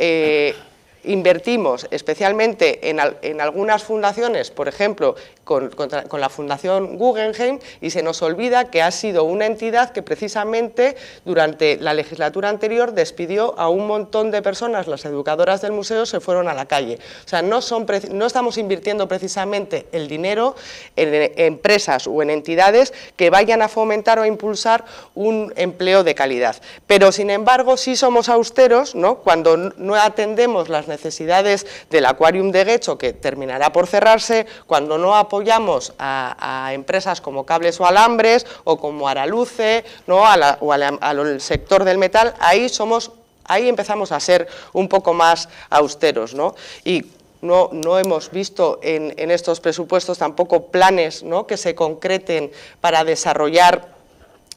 invertimos especialmente en algunas fundaciones, por ejemplo, con la Fundación Guggenheim, y se nos olvida que ha sido una entidad que precisamente durante la legislatura anterior despidió a un montón de personas. Las educadoras del museo se fueron a la calle. O sea, no estamos invirtiendo precisamente el dinero en empresas o en entidades que vayan a fomentar o a impulsar un empleo de calidad. Pero, sin embargo, sí somos austeros, ¿no?, cuando no atendemos las necesidades del Aquarium de Guecho, que terminará por cerrarse, cuando no apoyamos a empresas como Cables o Alambres o como Araluce, ¿no?, al sector del metal. Ahí empezamos a ser un poco más austeros, ¿no? Y no hemos visto en estos presupuestos tampoco planes, ¿no?, que se concreten para desarrollar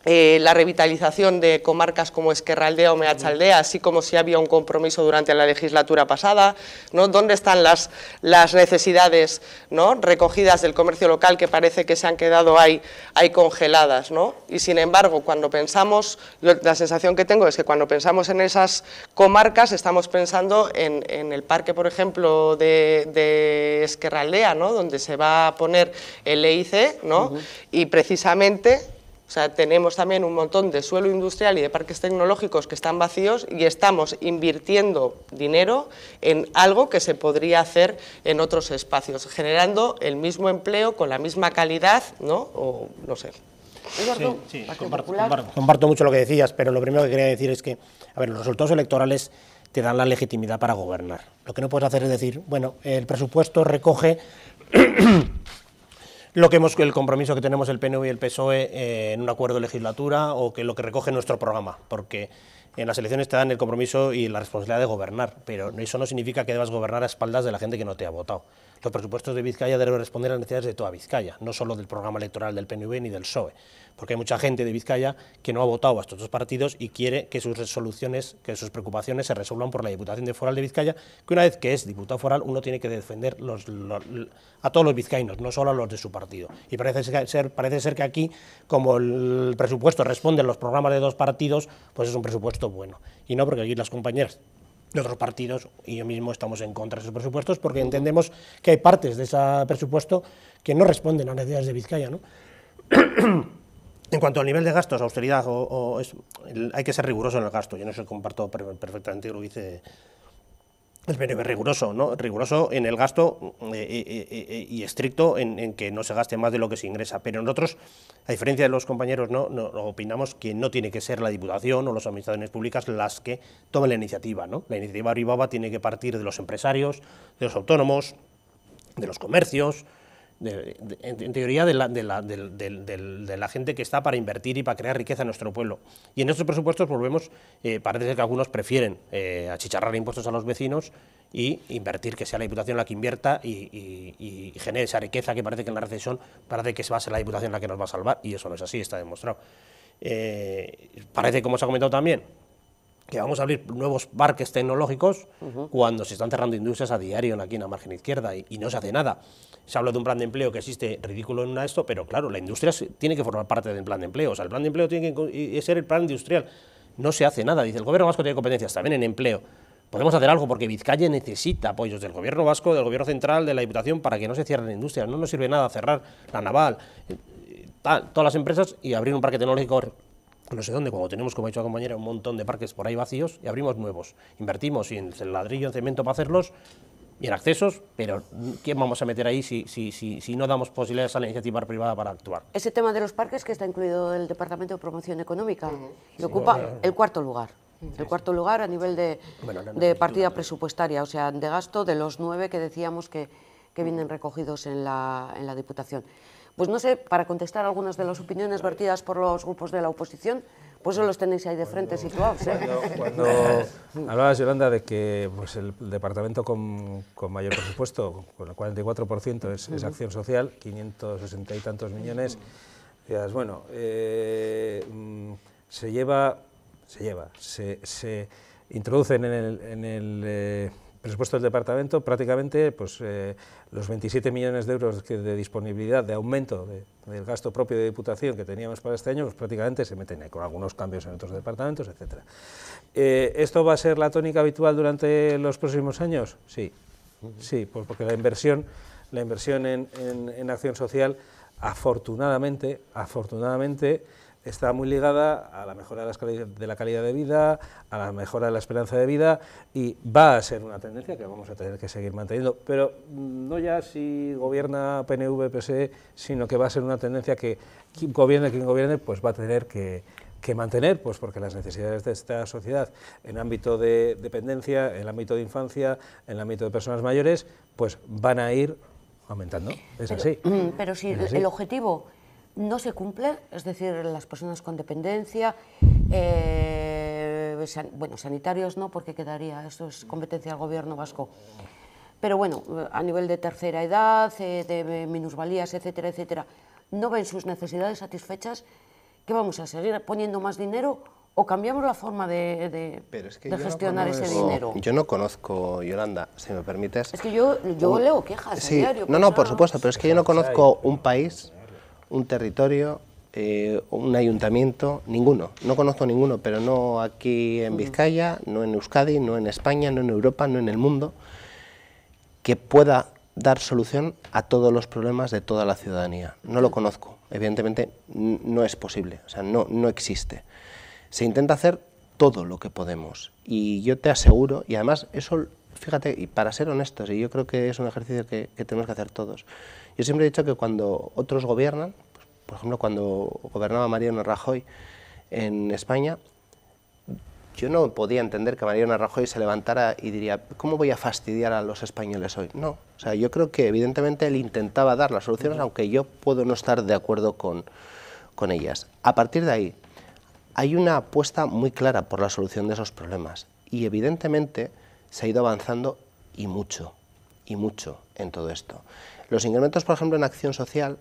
la revitalización de comarcas como Ezkerraldea o Meatzaldea, así como si había un compromiso durante la legislatura pasada, ¿no? ¿Dónde están las necesidades, ¿no?, recogidas del comercio local, que parece que se han quedado ahí congeladas, ¿no? Y sin embargo, cuando pensamos, la sensación que tengo es que cuando pensamos en esas comarcas estamos pensando en el parque, por ejemplo, de Ezkerraldea, ¿no?, donde se va a poner el EIC, ¿no? Y precisamente, o sea, tenemos también un montón de suelo industrial y de parques tecnológicos que están vacíos y estamos invirtiendo dinero en algo que se podría hacer en otros espacios, generando el mismo empleo con la misma calidad, ¿no? O no sé. Sí, comparto mucho lo que decías, pero lo primero que quería decir es que, a ver, los resultados electorales te dan la legitimidad para gobernar. Lo que no puedes hacer es decir, bueno, el presupuesto recoge el compromiso que tenemos el PNV y el PSOE en un acuerdo de legislatura, o que lo que recoge nuestro programa, porque en las elecciones te dan el compromiso y la responsabilidad de gobernar, pero eso no significa que debas gobernar a espaldas de la gente que no te ha votado. Los presupuestos de Vizcaya deben responder a las necesidades de toda Vizcaya, no solo del programa electoral del PNV ni del PSOE, porque hay mucha gente de Vizcaya que no ha votado a estos dos partidos y quiere que sus resoluciones, que sus preocupaciones se resuelvan por la Diputación Foral de Vizcaya, que una vez que es diputado foral uno tiene que defender a todos los vizcaínos, no solo a los de su partido. Y parece ser que aquí, como el presupuesto responde a los programas de dos partidos, pues es un presupuesto bueno. Y no, porque aquí las compañeras de otros partidos y yo mismo estamos en contra de esos presupuestos, porque entendemos que hay partes de ese presupuesto que no responden a las necesidades de Vizcaya, ¿no? En cuanto al nivel de gastos, austeridad, hay que ser riguroso en el gasto. Yo no sé, comparto perfectamente lo que dice el PNV, riguroso, ¿no? Riguroso en el gasto y estricto en que no se gaste más de lo que se ingresa. Pero nosotros, a diferencia de los compañeros, no opinamos que no tiene que ser la Diputación o las administraciones públicas las que tomen la iniciativa, ¿no? La iniciativa privada tiene que partir de los empresarios, de los autónomos, de los comercios, en teoría de la gente que está para invertir y para crear riqueza en nuestro pueblo. Y en estos presupuestos volvemos, parece ser que algunos prefieren achicharrar impuestos a los vecinos y invertir, que sea la Diputación la que invierta y genere esa riqueza, que parece que en la recesión parece que va a ser la Diputación la que nos va a salvar, y eso no es así, está demostrado. Parece, como se ha comentado también, que vamos a abrir nuevos parques tecnológicos cuando se están cerrando industrias a diario aquí en la margen izquierda y no se hace nada. Se habla de un plan de empleo que existe ridículo en esto, pero claro, la industria tiene que formar parte del plan de empleo. O sea, el plan de empleo tiene que ser el plan industrial. No se hace nada. Dice, el gobierno vasco tiene competencias también en empleo. Podemos hacer algo porque Vizcaya necesita apoyos del gobierno vasco, del gobierno central, de la Diputación, para que no se cierren industrias. No nos sirve nada cerrar la naval, todas las empresas y abrir un parque tecnológico no sé dónde, cuando tenemos, como ha dicho la compañera, un montón de parques por ahí vacíos y abrimos nuevos. Invertimos en ladrillo, en cemento para hacerlos y en accesos, pero ¿quién vamos a meter ahí si no damos posibilidades a la iniciativa privada para actuar? Ese tema de los parques, que está incluido el Departamento de Promoción Económica, que ocupa el cuarto lugar. El cuarto lugar a nivel de partida presupuestaria, o sea, de gasto de los 9 que decíamos que vienen recogidos en la Diputación. Pues no sé, para contestar algunas de las opiniones vertidas por los grupos de la oposición, pues os los tenéis ahí de frente situados. Cuando hablabas, Yolanda, de que pues, el departamento con mayor presupuesto, con el 44%, es Acción Social, 560 y tantos millones, decías, bueno, se introducen en el presupuesto del departamento prácticamente pues, los 27 millones de euros de disponibilidad, de aumento del gasto propio de Diputación que teníamos para este año, pues prácticamente se meten ahí, con algunos cambios en otros departamentos, etc. ¿Esto va a ser la tónica habitual durante los próximos años? Sí, sí, pues porque la inversión en acción social, afortunadamente, está muy ligada a la mejora de la calidad de vida, a la mejora de la esperanza de vida, y va a ser una tendencia que vamos a tener que seguir manteniendo, pero no ya si gobierna PNV, PSE, sino que va a ser una tendencia que quien gobierne, pues va a tener que mantener, pues porque las necesidades de esta sociedad en ámbito de dependencia, en el ámbito de infancia, en el ámbito de personas mayores, pues van a ir aumentando. Así. Pero si el objetivo no se cumple, es decir, las personas con dependencia, bueno, sanitarios no, porque quedaría, eso es competencia del gobierno vasco, pero bueno, a nivel de tercera edad, de minusvalías, etcétera, etcétera, no ven sus necesidades satisfechas, ¿qué vamos a seguir poniendo más dinero o cambiamos la forma de gestionar ese dinero? Yo no conozco, Yolanda, si me permites. Es que yo leo quejas a diario. No, por supuesto, pero es que yo no conozco un país, un territorio, un ayuntamiento, ninguno, no conozco ninguno, pero no aquí en Vizcaya, no en Euskadi, no en España, no en Europa, no en el mundo, que pueda dar solución a todos los problemas de toda la ciudadanía. No lo conozco, evidentemente no es posible, o sea, no existe. Se intenta hacer todo lo que podemos y yo te aseguro, y además eso, fíjate, y para ser honestos, y yo creo que es un ejercicio que tenemos que hacer todos. Yo siempre he dicho que cuando otros gobiernan, pues, por ejemplo, cuando gobernaba Mariano Rajoy en España, yo no podía entender que Mariano Rajoy se levantara y diría, ¿cómo voy a fastidiar a los españoles hoy? No, o sea, yo creo que evidentemente él intentaba dar las soluciones, aunque yo puedo no estar de acuerdo con ellas. A partir de ahí, hay una apuesta muy clara por la solución de esos problemas y evidentemente se ha ido avanzando y mucho en todo esto. Los incrementos, por ejemplo, en acción social,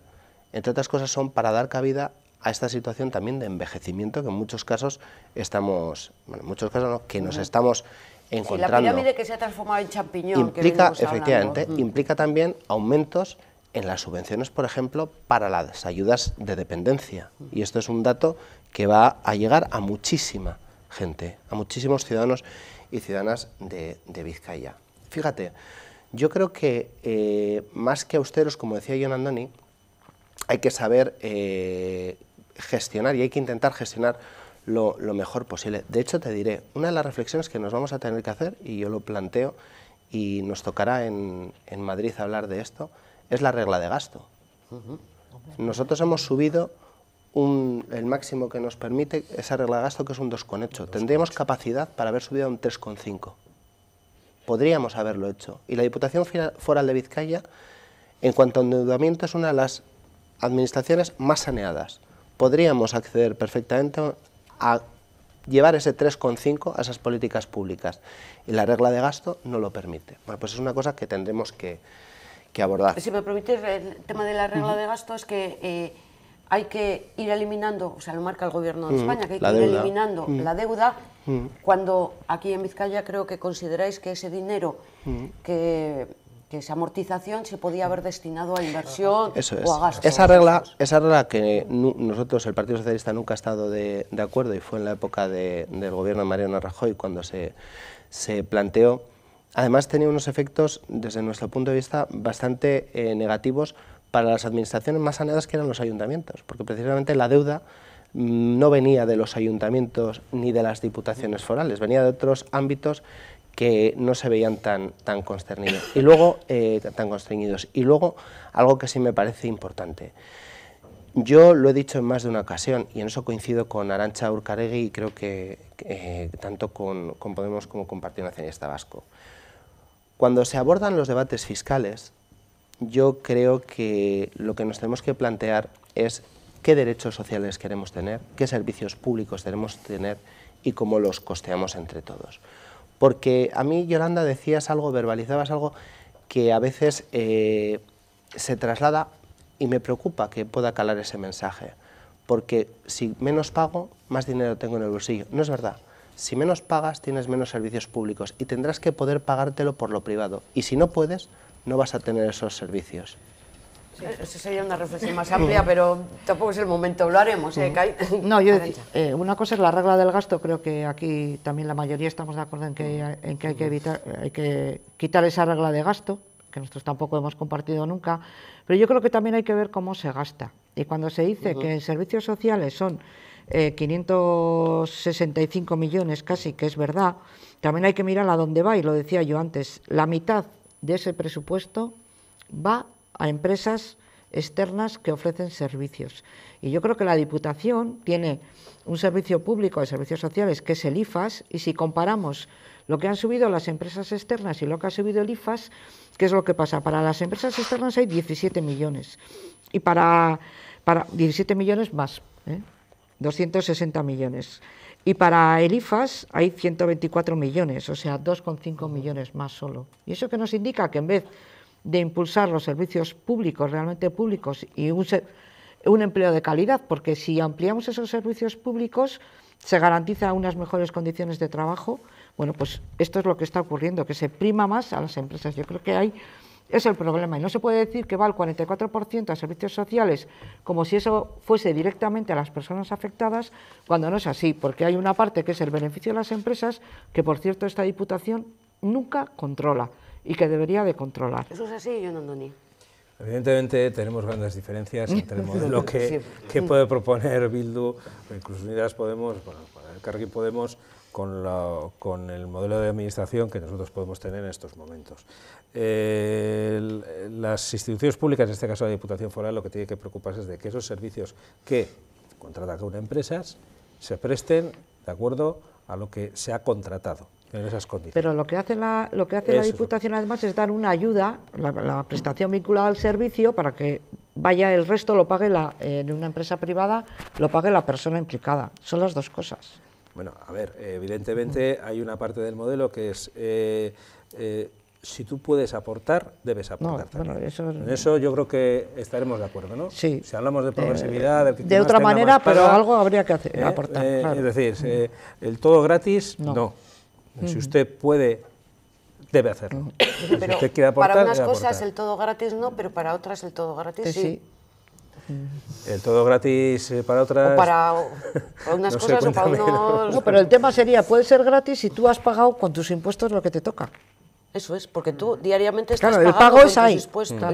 entre otras cosas, son para dar cabida a esta situación también de envejecimiento que en muchos casos estamos, bueno, en muchos casos no, que nos estamos encontrando. Sí, la pirámide que se ha transformado en champiñón. Implica, efectivamente, implica también aumentos en las subvenciones, por ejemplo, para las ayudas de dependencia. Y esto es un dato que va a llegar a muchísima gente, a muchísimos ciudadanos y ciudadanas de Vizcaya. Fíjate, yo creo que más que austeros, como decía Jon Andoni, hay que saber gestionar y hay que intentar gestionar lo mejor posible. De hecho, te diré, una de las reflexiones que nos vamos a tener que hacer, y yo lo planteo, y nos tocará en Madrid hablar de esto, es la regla de gasto. Nosotros hemos subido el máximo que nos permite esa regla de gasto, que es un 2,8. Tendríamos capacidad para haber subido a un 3,5. Podríamos haberlo hecho. Y la Diputación Foral de Vizcaya, en cuanto a endeudamiento, es una de las administraciones más saneadas. Podríamos acceder perfectamente a llevar ese 3,5 a esas políticas públicas. Y la regla de gasto no lo permite. Bueno, pues es una cosa que tendremos que abordar. Si me permites, el tema de la regla de gasto es que hay que ir eliminando, o sea, lo marca el Gobierno de España, que hay que ir eliminando la deuda, cuando aquí en Vizcaya creo que consideráis que ese dinero, que esa amortización se podía haber destinado a inversión o a gastos. Esa regla que nosotros, el Partido Socialista, nunca ha estado de acuerdo, y fue en la época del Gobierno de Mariano Rajoy cuando se planteó. Además, tenía unos efectos, desde nuestro punto de vista, bastante negativos para las administraciones más saneadas, que eran los ayuntamientos, porque precisamente la deuda no venía de los ayuntamientos ni de las diputaciones forales, venía de otros ámbitos que no se veían tan constreñidos. Y luego, algo que sí me parece importante, Yo lo he dicho en más de una ocasión, y en eso coincido con Arantxa Urcaregui y creo que tanto con Podemos como con Partido Nacionalista Vasco. Cuando se abordan los debates fiscales, yo creo que lo que nos tenemos que plantear es qué derechos sociales queremos tener, qué servicios públicos queremos tener y cómo los costeamos entre todos. Porque a mí, Yolanda, decías algo, verbalizabas algo que a veces se traslada y me preocupa que pueda calar ese mensaje. Porque si menos pago, más dinero tengo en el bolsillo. No es verdad. Si menos pagas, tienes menos servicios públicos y tendrás que poder pagártelo por lo privado. Y si no puedes, no vas a tener esos servicios. Sí. Esa sería una reflexión más amplia, pero tampoco es el momento, lo haremos. No, yo una cosa es la regla del gasto, creo que aquí también la mayoría estamos de acuerdo en que hay que quitar esa regla de gasto, que nosotros tampoco hemos compartido nunca, pero yo creo que también hay que ver cómo se gasta. Y cuando se dice que en servicios sociales son 565 millones casi, que es verdad, también hay que mirar a dónde va, y lo decía yo antes, la mitad de ese presupuesto va a empresas externas que ofrecen servicios. Y yo creo que la Diputación tiene un servicio público de servicios sociales que es el IFAS, y si comparamos lo que han subido las empresas externas y lo que ha subido el IFAS, ¿qué es lo que pasa? Para las empresas externas hay 17 millones, y para 17 millones más, 260 millones. Y para el IFAS hay 124 millones, o sea, 2,5 millones más solo. ¿Y eso qué nos indica? Que en vez de impulsar los servicios públicos, realmente públicos, y un empleo de calidad, porque si ampliamos esos servicios públicos se garantiza unas mejores condiciones de trabajo. Bueno, pues esto es lo que está ocurriendo, que se prima más a las empresas. Yo creo que ahí es el problema, y no se puede decir que va el 44% a servicios sociales como si eso fuese directamente a las personas afectadas, cuando no es así, porque hay una parte que es el beneficio de las empresas, que por cierto esta Diputación nunca controla y que debería de controlar. ¿Eso es así, Jon Andoni? Evidentemente tenemos grandes diferencias entre el modelo que puede proponer Bildu, o incluso Unidas Podemos, bueno, Elkarrekin Podemos, con el modelo de administración que nosotros podemos tener en estos momentos. Las instituciones públicas, en este caso la Diputación Foral, lo que tiene que preocuparse es de que esos servicios que contrata cada una empresa se presten de acuerdo a lo que se ha contratado en esas condiciones. Pero lo que hace la Diputación además es dar una ayuda, la prestación vinculada al servicio, para que vaya el resto lo pague en una empresa privada, lo pague la persona implicada. Son las dos cosas. Bueno, a ver, evidentemente hay una parte del modelo que es, si tú puedes aportar, debes aportar también. Bueno, en eso yo creo que estaremos de acuerdo, ¿no? Sí. Si hablamos de progresividad... de otra manera, pero algo habría que hacer, aportar. Claro. Es decir, el todo gratis, no. Si usted puede, debe hacerlo. Pero si usted quiere aportar, para unas cosas el todo gratis no, pero para otras el todo gratis sí. El todo gratis para otras... O para unas cosas o para unos... No, pero el tema sería, puede ser gratis si tú has pagado con tus impuestos lo que te toca. Eso es, porque tú diariamente estás pagando con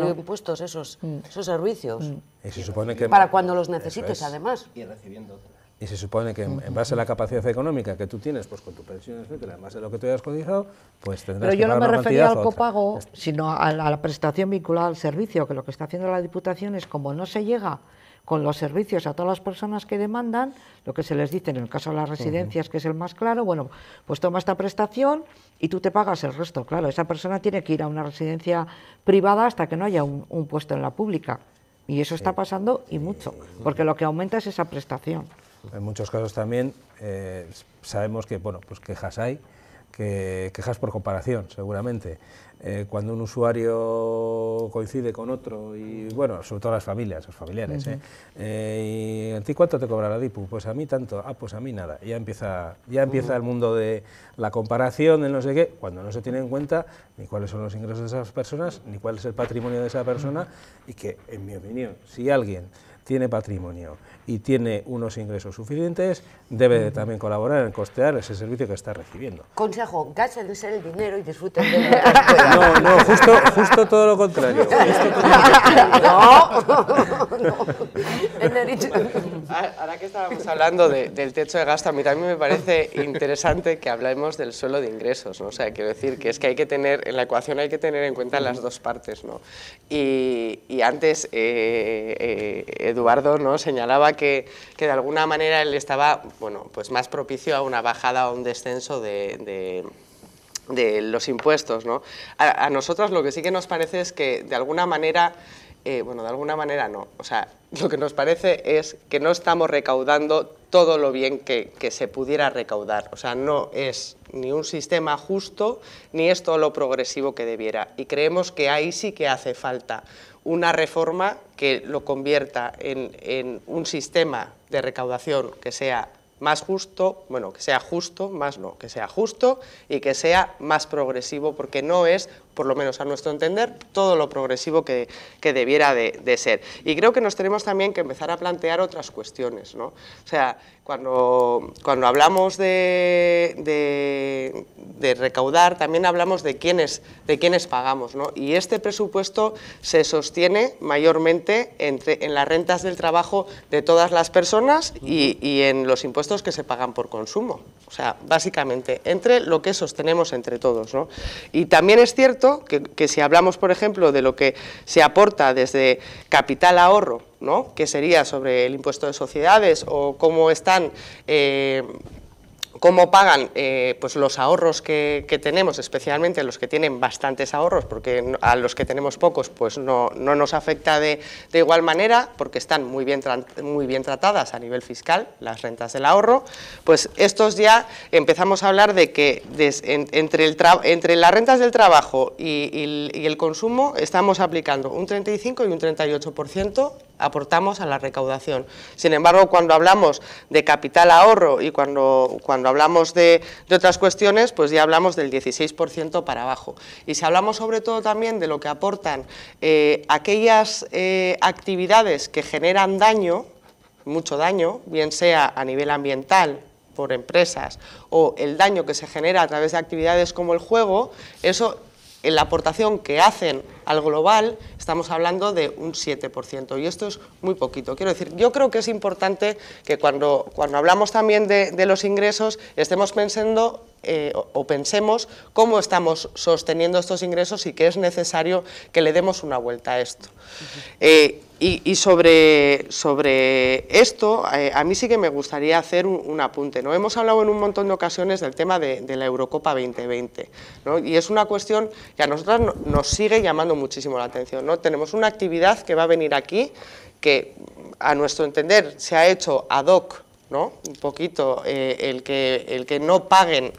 tus impuestos esos servicios. Y se supone que... Para cuando los necesites, además. Y recibiendo otros. Y se supone que en base a la capacidad económica que tú tienes, pues con tu pensión, etcétera, en base a lo que tú hayas cotizado, pues tendrás que pagar. Pero yo no me refería al copago, otra, sino a la prestación vinculada al servicio, que lo que está haciendo la Diputación es, como no se llega con los servicios a todas las personas que demandan, lo que se les dice en el caso de las residencias, que es el más claro, bueno, pues toma esta prestación y tú te pagas el resto. Claro, esa persona tiene que ir a una residencia privada hasta que no haya un puesto en la pública. Y eso está pasando y mucho, porque lo que aumenta es esa prestación. En muchos casos también sabemos que, bueno, pues quejas hay, quejas por comparación, seguramente. Cuando un usuario coincide con otro, y bueno, sobre todo las familias, los familiares, ¿y a ti cuánto te cobra la DIPU? Pues a mí tanto, pues a mí nada. Ya empieza el mundo de la comparación, del no sé qué, cuando no se tiene en cuenta ni cuáles son los ingresos de esas personas, ni cuál es el patrimonio de esa persona, y que, en mi opinión, si alguien tiene patrimonio y tiene unos ingresos suficientes, debe también colaborar en costear ese servicio que está recibiendo. Consejo, gástense el dinero y disfruten de lo que puedan. No, justo todo lo contrario. Ahora que estábamos hablando del techo de gasto, a mí también me parece interesante que hablemos del suelo de ingresos, ¿no? O sea, quiero decir que es que hay que tener, en la ecuación hay que tener en cuenta las dos partes, ¿no? Y antes Edu Eduardo, ¿no?, señalaba que de alguna manera él estaba, bueno, pues más propicio a una bajada o un descenso de los impuestos, ¿no? A nosotros lo que sí que nos parece es que de alguna manera, bueno, de alguna manera no, o sea, lo que nos parece es que no estamos recaudando todo lo bien que se pudiera recaudar, o sea, no es ni un sistema justo ni es todo lo progresivo que debiera, y creemos que ahí sí que hace falta una reforma que lo convierta en un sistema de recaudación que sea más justo, bueno, que sea justo, más no, que sea justo y que sea más progresivo, porque no es, por lo menos a nuestro entender, todo lo progresivo que debiera de ser. Y creo que nos tenemos también que empezar a plantear otras cuestiones, ¿no? O sea, cuando hablamos de recaudar, también hablamos de quiénes pagamos, ¿no? Y este presupuesto se sostiene mayormente en las rentas del trabajo de todas las personas y en los impuestos que se pagan por consumo. O sea, básicamente, entre lo que sostenemos entre todos, ¿no? Y también es cierto que si hablamos, por ejemplo, de lo que se aporta desde capital ahorro, ¿no?, que sería sobre el impuesto de sociedades o cómo están, cómo pagan pues los ahorros que tenemos, especialmente los que tienen bastantes ahorros, porque a los que tenemos pocos pues no nos afecta de igual manera, porque están muy bien tratadas a nivel fiscal, las rentas del ahorro, pues estos ya empezamos a hablar de que entre las rentas del trabajo y el consumo estamos aplicando un 35 y un 38%, aportamos a la recaudación. Sin embargo, cuando hablamos de capital ahorro y cuando hablamos de otras cuestiones, pues ya hablamos del 16% para abajo. Y si hablamos sobre todo también de lo que aportan aquellas actividades que generan daño, mucho daño, bien sea a nivel ambiental, por empresas, o el daño que se genera a través de actividades como el juego, eso, en la aportación que hacen al global, estamos hablando de un 7%, y esto es muy poquito. Quiero decir, yo creo que es importante que cuando hablamos también de los ingresos, estemos pensando o pensemos cómo estamos sosteniendo estos ingresos y que es necesario que le demos una vuelta a esto. Y sobre esto, a mí sí que me gustaría hacer un apunte, ¿no? Hemos hablado en un montón de ocasiones del tema de la Eurocopa 2020, ¿no? Y es una cuestión que a nosotros nos sigue llamando muchísimo la atención, ¿no? Tenemos una actividad que va a venir aquí, que a nuestro entender se ha hecho ad hoc, ¿no? Un poquito el que no paguen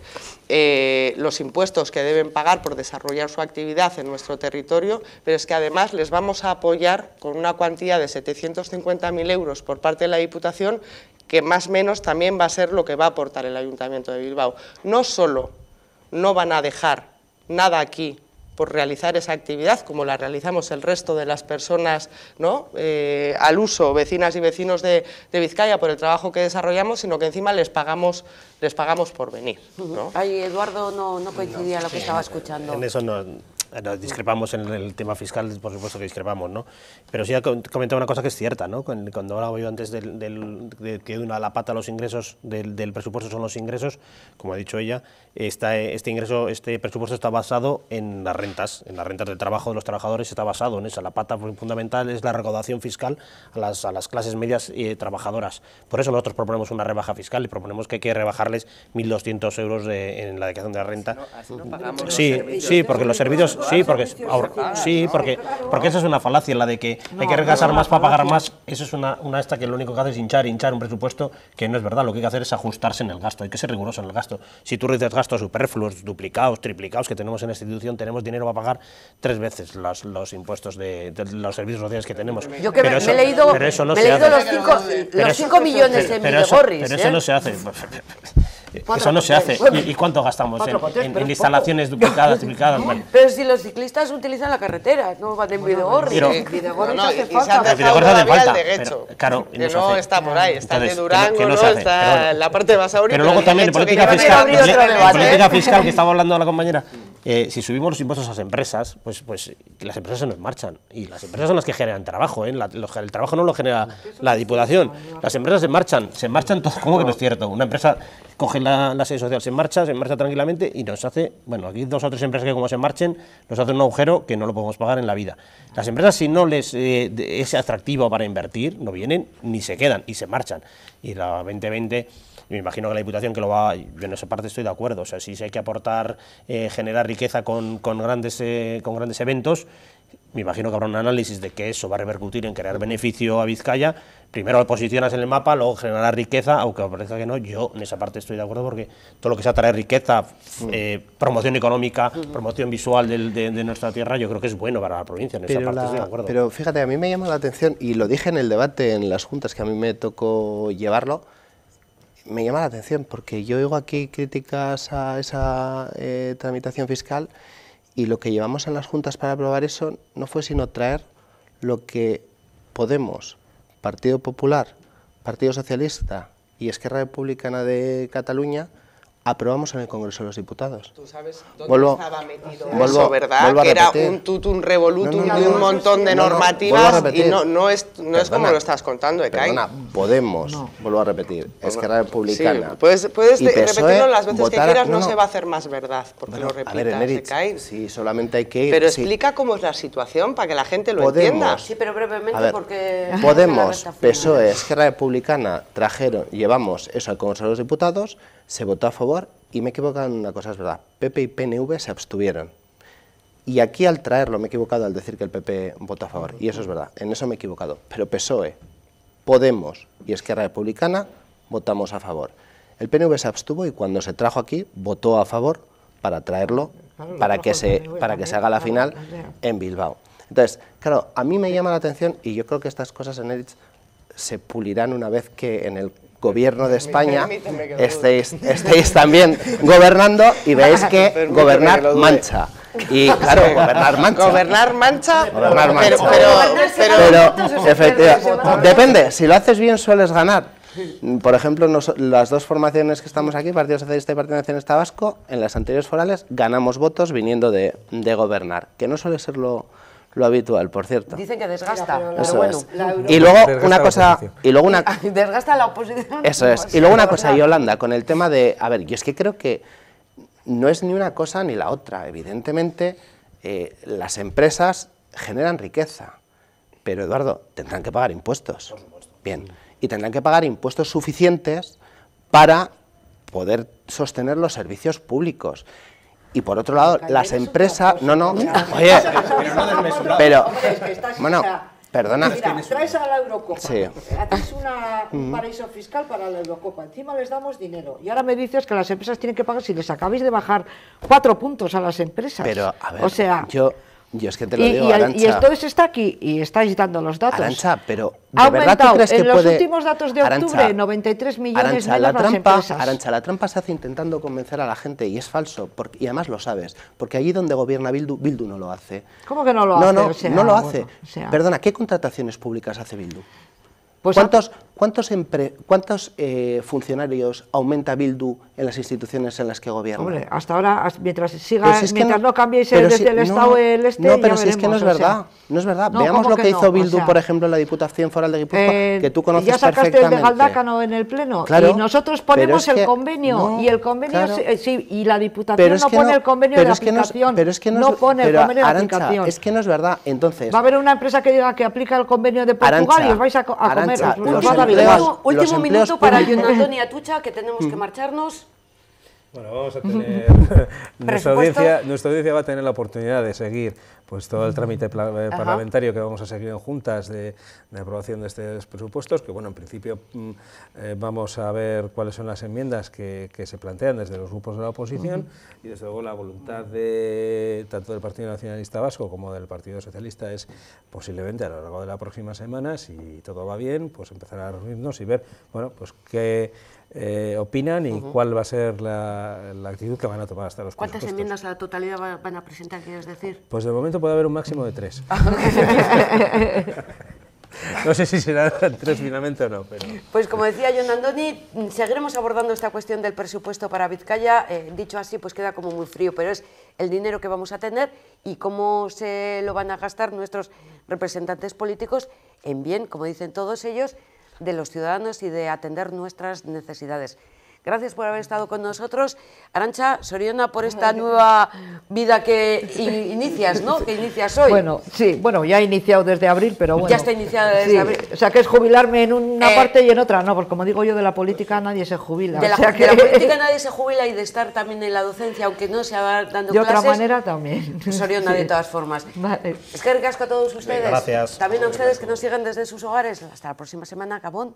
los impuestos que deben pagar por desarrollar su actividad en nuestro territorio, pero es que además les vamos a apoyar con una cuantía de 750.000 euros por parte de la Diputación, que más o menos también va a ser lo que va a aportar el Ayuntamiento de Bilbao. No solo no van a dejar nada aquí por realizar esa actividad, como la realizamos el resto de las personas, ¿no?, al uso, vecinas y vecinos de Vizcaya, por el trabajo que desarrollamos, sino que encima les pagamos por venir, ¿no? Ahí Eduardo no coincidía en lo que estaba escuchando. En eso no discrepamos, en el tema fiscal, por supuesto que discrepamos, ¿no? Pero sí ha comentado una cosa que es cierta, ¿no? Cuando hablaba yo antes de que una la pata los ingresos del presupuesto son los ingresos, como ha dicho ella, este presupuesto está basado en las rentas del trabajo de los trabajadores, está basado en esa. La pata fundamental es la recaudación fiscal a las clases medias y trabajadoras. Por eso nosotros proponemos una rebaja fiscal y proponemos que hay que rebajarles 1.200 euros en la declaración de la renta. Así no pagamos sí, porque los servicios, porque eso es una falacia, la de que hay que regasar más para pagar más. Eso es una esta que lo único que hace es hinchar un presupuesto, que no es verdad. Lo que hay que hacer es ajustarse en el gasto, hay que ser riguroso en el gasto. Si tú reduces gastos superfluos, duplicados, triplicados que tenemos en la institución, tenemos dinero para pagar 3 veces los impuestos de los servicios sociales que tenemos. Yo que me he leído los 5 millones en Videgorris. Pero eso no se hace. Eso no se hace. ¿Y cuánto gastamos en instalaciones duplicadas, triplicadas? Bueno. Pero si los ciclistas utilizan la carretera, no van en Videgorris. Videgorris hace y se han falta. dejado todavía el de Guecho, pero, claro, que no está por ahí, está Entonces, el de Durango, no se hace, está la parte de Basauri, pero luego también en política fiscal, que estaba hablando la compañera, si subimos los impuestos a las empresas, pues las empresas se nos marchan, y las empresas son las que generan trabajo, el trabajo no lo genera la Diputación, las empresas se marchan todos. ¿Cómo que no es cierto? Una empresa coge la sede social, se marcha tranquilamente y nos hace, bueno, aquí 2 o 3 empresas que como se marchen, nos hacen un agujero que no lo podemos pagar en la vida. Las empresas, si no les es atractivo para invertir, no vienen ni se quedan y se marchan. Y la 2020... me imagino que la Diputación que lo va, yo en esa parte estoy de acuerdo, o sea, si hay que aportar, generar riqueza con grandes eventos, me imagino que habrá un análisis de que eso va a repercutir en crear beneficio a Vizcaya, primero lo posicionas en el mapa, luego generar riqueza, aunque me parezca que no, yo en esa parte estoy de acuerdo porque todo lo que sea traer riqueza, promoción económica, promoción visual de nuestra tierra, yo creo que es bueno para la provincia, en esa parte estoy de acuerdo. Pero fíjate, a mí me llama la atención, y lo dije en el debate en las juntas que a mí me tocó llevarlo, me llama la atención porque yo oigo aquí críticas a esa tramitación fiscal y lo que llevamos en las juntas para aprobar eso no fue sino traer lo que Podemos, Partido Popular, Partido Socialista y Esquerra Republicana de Cataluña aprobamos en el Congreso de los Diputados. Tú sabes dónde estaba metido eso, ¿verdad? Que era un tutum revolutum de un montón de normativas y no es como lo estás contando, Ekain. Podemos, vuelvo a repetir, Esquerra Republicana. Sí, puedes y PSOE repetirlo las veces que quieras, no se va a hacer más verdad, porque lo repitas, Ekain. Sí, solamente hay que ir... Pero explica cómo es la situación para que la gente lo entienda. Sí, pero brevemente porque... Podemos, PSOE, Esquerra Republicana llevamos eso al Congreso de los Diputados, se votó a favor y me he equivocado en una cosa, es verdad, PP y PNV se abstuvieron. Y aquí al traerlo me he equivocado al decir que el PP votó a favor, y eso es verdad, en eso me he equivocado. Pero PSOE, Podemos y Esquerra Republicana votamos a favor. El PNV se abstuvo y cuando se trajo aquí votó a favor para traerlo, para que se haga la final en Bilbao. Entonces, claro, a mí me llama la atención y yo creo que estas cosas en Eritz se pulirán una vez que en el Gobierno de España estéis también gobernando y veis que gobernar mancha. Y claro, gobernar mancha. Gobernar mancha, pero efectivamente, depende, si lo haces bien sueles ganar. Por ejemplo, las 2 formaciones que estamos aquí, Partido Socialista y Partido Nacionalista Vasco, en las anteriores forales ganamos votos viniendo de gobernar, que no suele ser lo habitual, por cierto. Dicen que desgasta, pero bueno. Y luego una cosa... desgasta la oposición. Eso es. Y luego una cosa, Yolanda, con el tema de... A ver, yo es que creo que no es ni una cosa ni la otra. Evidentemente, las empresas generan riqueza, pero, Eduardo, tendrán que pagar impuestos. Bien. Y tendrán que pagar impuestos suficientes para poder sostener los servicios públicos. Y por otro lado, las empresas... Oye, pero... Bueno, perdona. Mira, traes a la Eurocopa, sí. Haces un paraíso fiscal para la Eurocopa, encima les damos dinero. Y ahora me dices que las empresas tienen que pagar, si les acabáis de bajar 4 puntos a las empresas. Pero, a ver, o sea, yo es que te lo digo, Arantxa. Y entonces está aquí y estáis dando los datos. Arantxa, pero ¿de verdad tú crees que puede...? En los últimos datos de octubre, 93 millones menos las empresas. Arantxa, la trampa se hace intentando convencer a la gente y es falso, y además lo sabes, porque allí donde gobierna Bildu no lo hace. ¿Cómo que no lo hace? No lo hace. Perdona, ¿qué contrataciones públicas hace Bildu? Pues ¿Cuántos funcionarios aumenta Bildu en las instituciones en las que gobierna? Hombre, hasta ahora, mientras no cambiéis desde el Estado el No, pero si es que no es verdad, no es verdad. Veamos lo que hizo Bildu, por ejemplo, en la Diputación Foral de Guipúzcoa, que tú conoces perfectamente. Ya sacaste el de Galdácano en el Pleno, claro, y nosotros ponemos el convenio, y el convenio, sí, y la Diputación no pone el convenio de aplicación, no pone el convenio de aplicación. Es que no es verdad, entonces... Va a haber una empresa que diga que aplica el convenio de Portugal y os vais a comer. Último minuto para Andoni Atucha, que tenemos que marcharnos. Bueno, vamos a tener... nuestra audiencia va a tener la oportunidad de seguir pues todo el trámite parlamentario que vamos a seguir en juntas de aprobación de estos presupuestos, que bueno, en principio vamos a ver cuáles son las enmiendas que se plantean desde los grupos de la oposición y desde luego la voluntad de tanto del Partido Nacionalista Vasco como del Partido Socialista es posiblemente a lo largo de las próximas semanas, si todo va bien, pues empezar a reunirnos y ver, bueno, pues qué opinan y cuál va a ser la actitud que van a tomar hasta los presupuestos. ¿Cuántas enmiendas a la totalidad van a presentar, quieres decir? Pues de momento puede haber un máximo de 3. No sé si serán 3 finalmente o no, pero... Pues como decía Jon Andoni, seguiremos abordando esta cuestión del presupuesto para Vizcaya. Dicho así, pues queda como muy frío, pero es el dinero que vamos a tener y cómo se lo van a gastar nuestros representantes políticos en bien, como dicen todos ellos, de los ciudadanos y de atender nuestras necesidades. Gracias por haber estado con nosotros. Arantxa, soriona por esta nueva vida que inicias, ¿no? Que inicias hoy. Bueno, sí, bueno, ya he iniciado desde abril, pero bueno. Ya está iniciada desde abril. O sea, que es jubilarme en una parte y en otra, no, porque como digo yo, de la política nadie se jubila. De la política nadie se jubila, y de estar también en la docencia, aunque no se va dando de clases. De otra manera también. Soriona, de todas formas. Vale. Es que ricasco a todos ustedes. Gracias. También a ustedes que nos siguen desde sus hogares. Hasta la próxima semana, Gabón.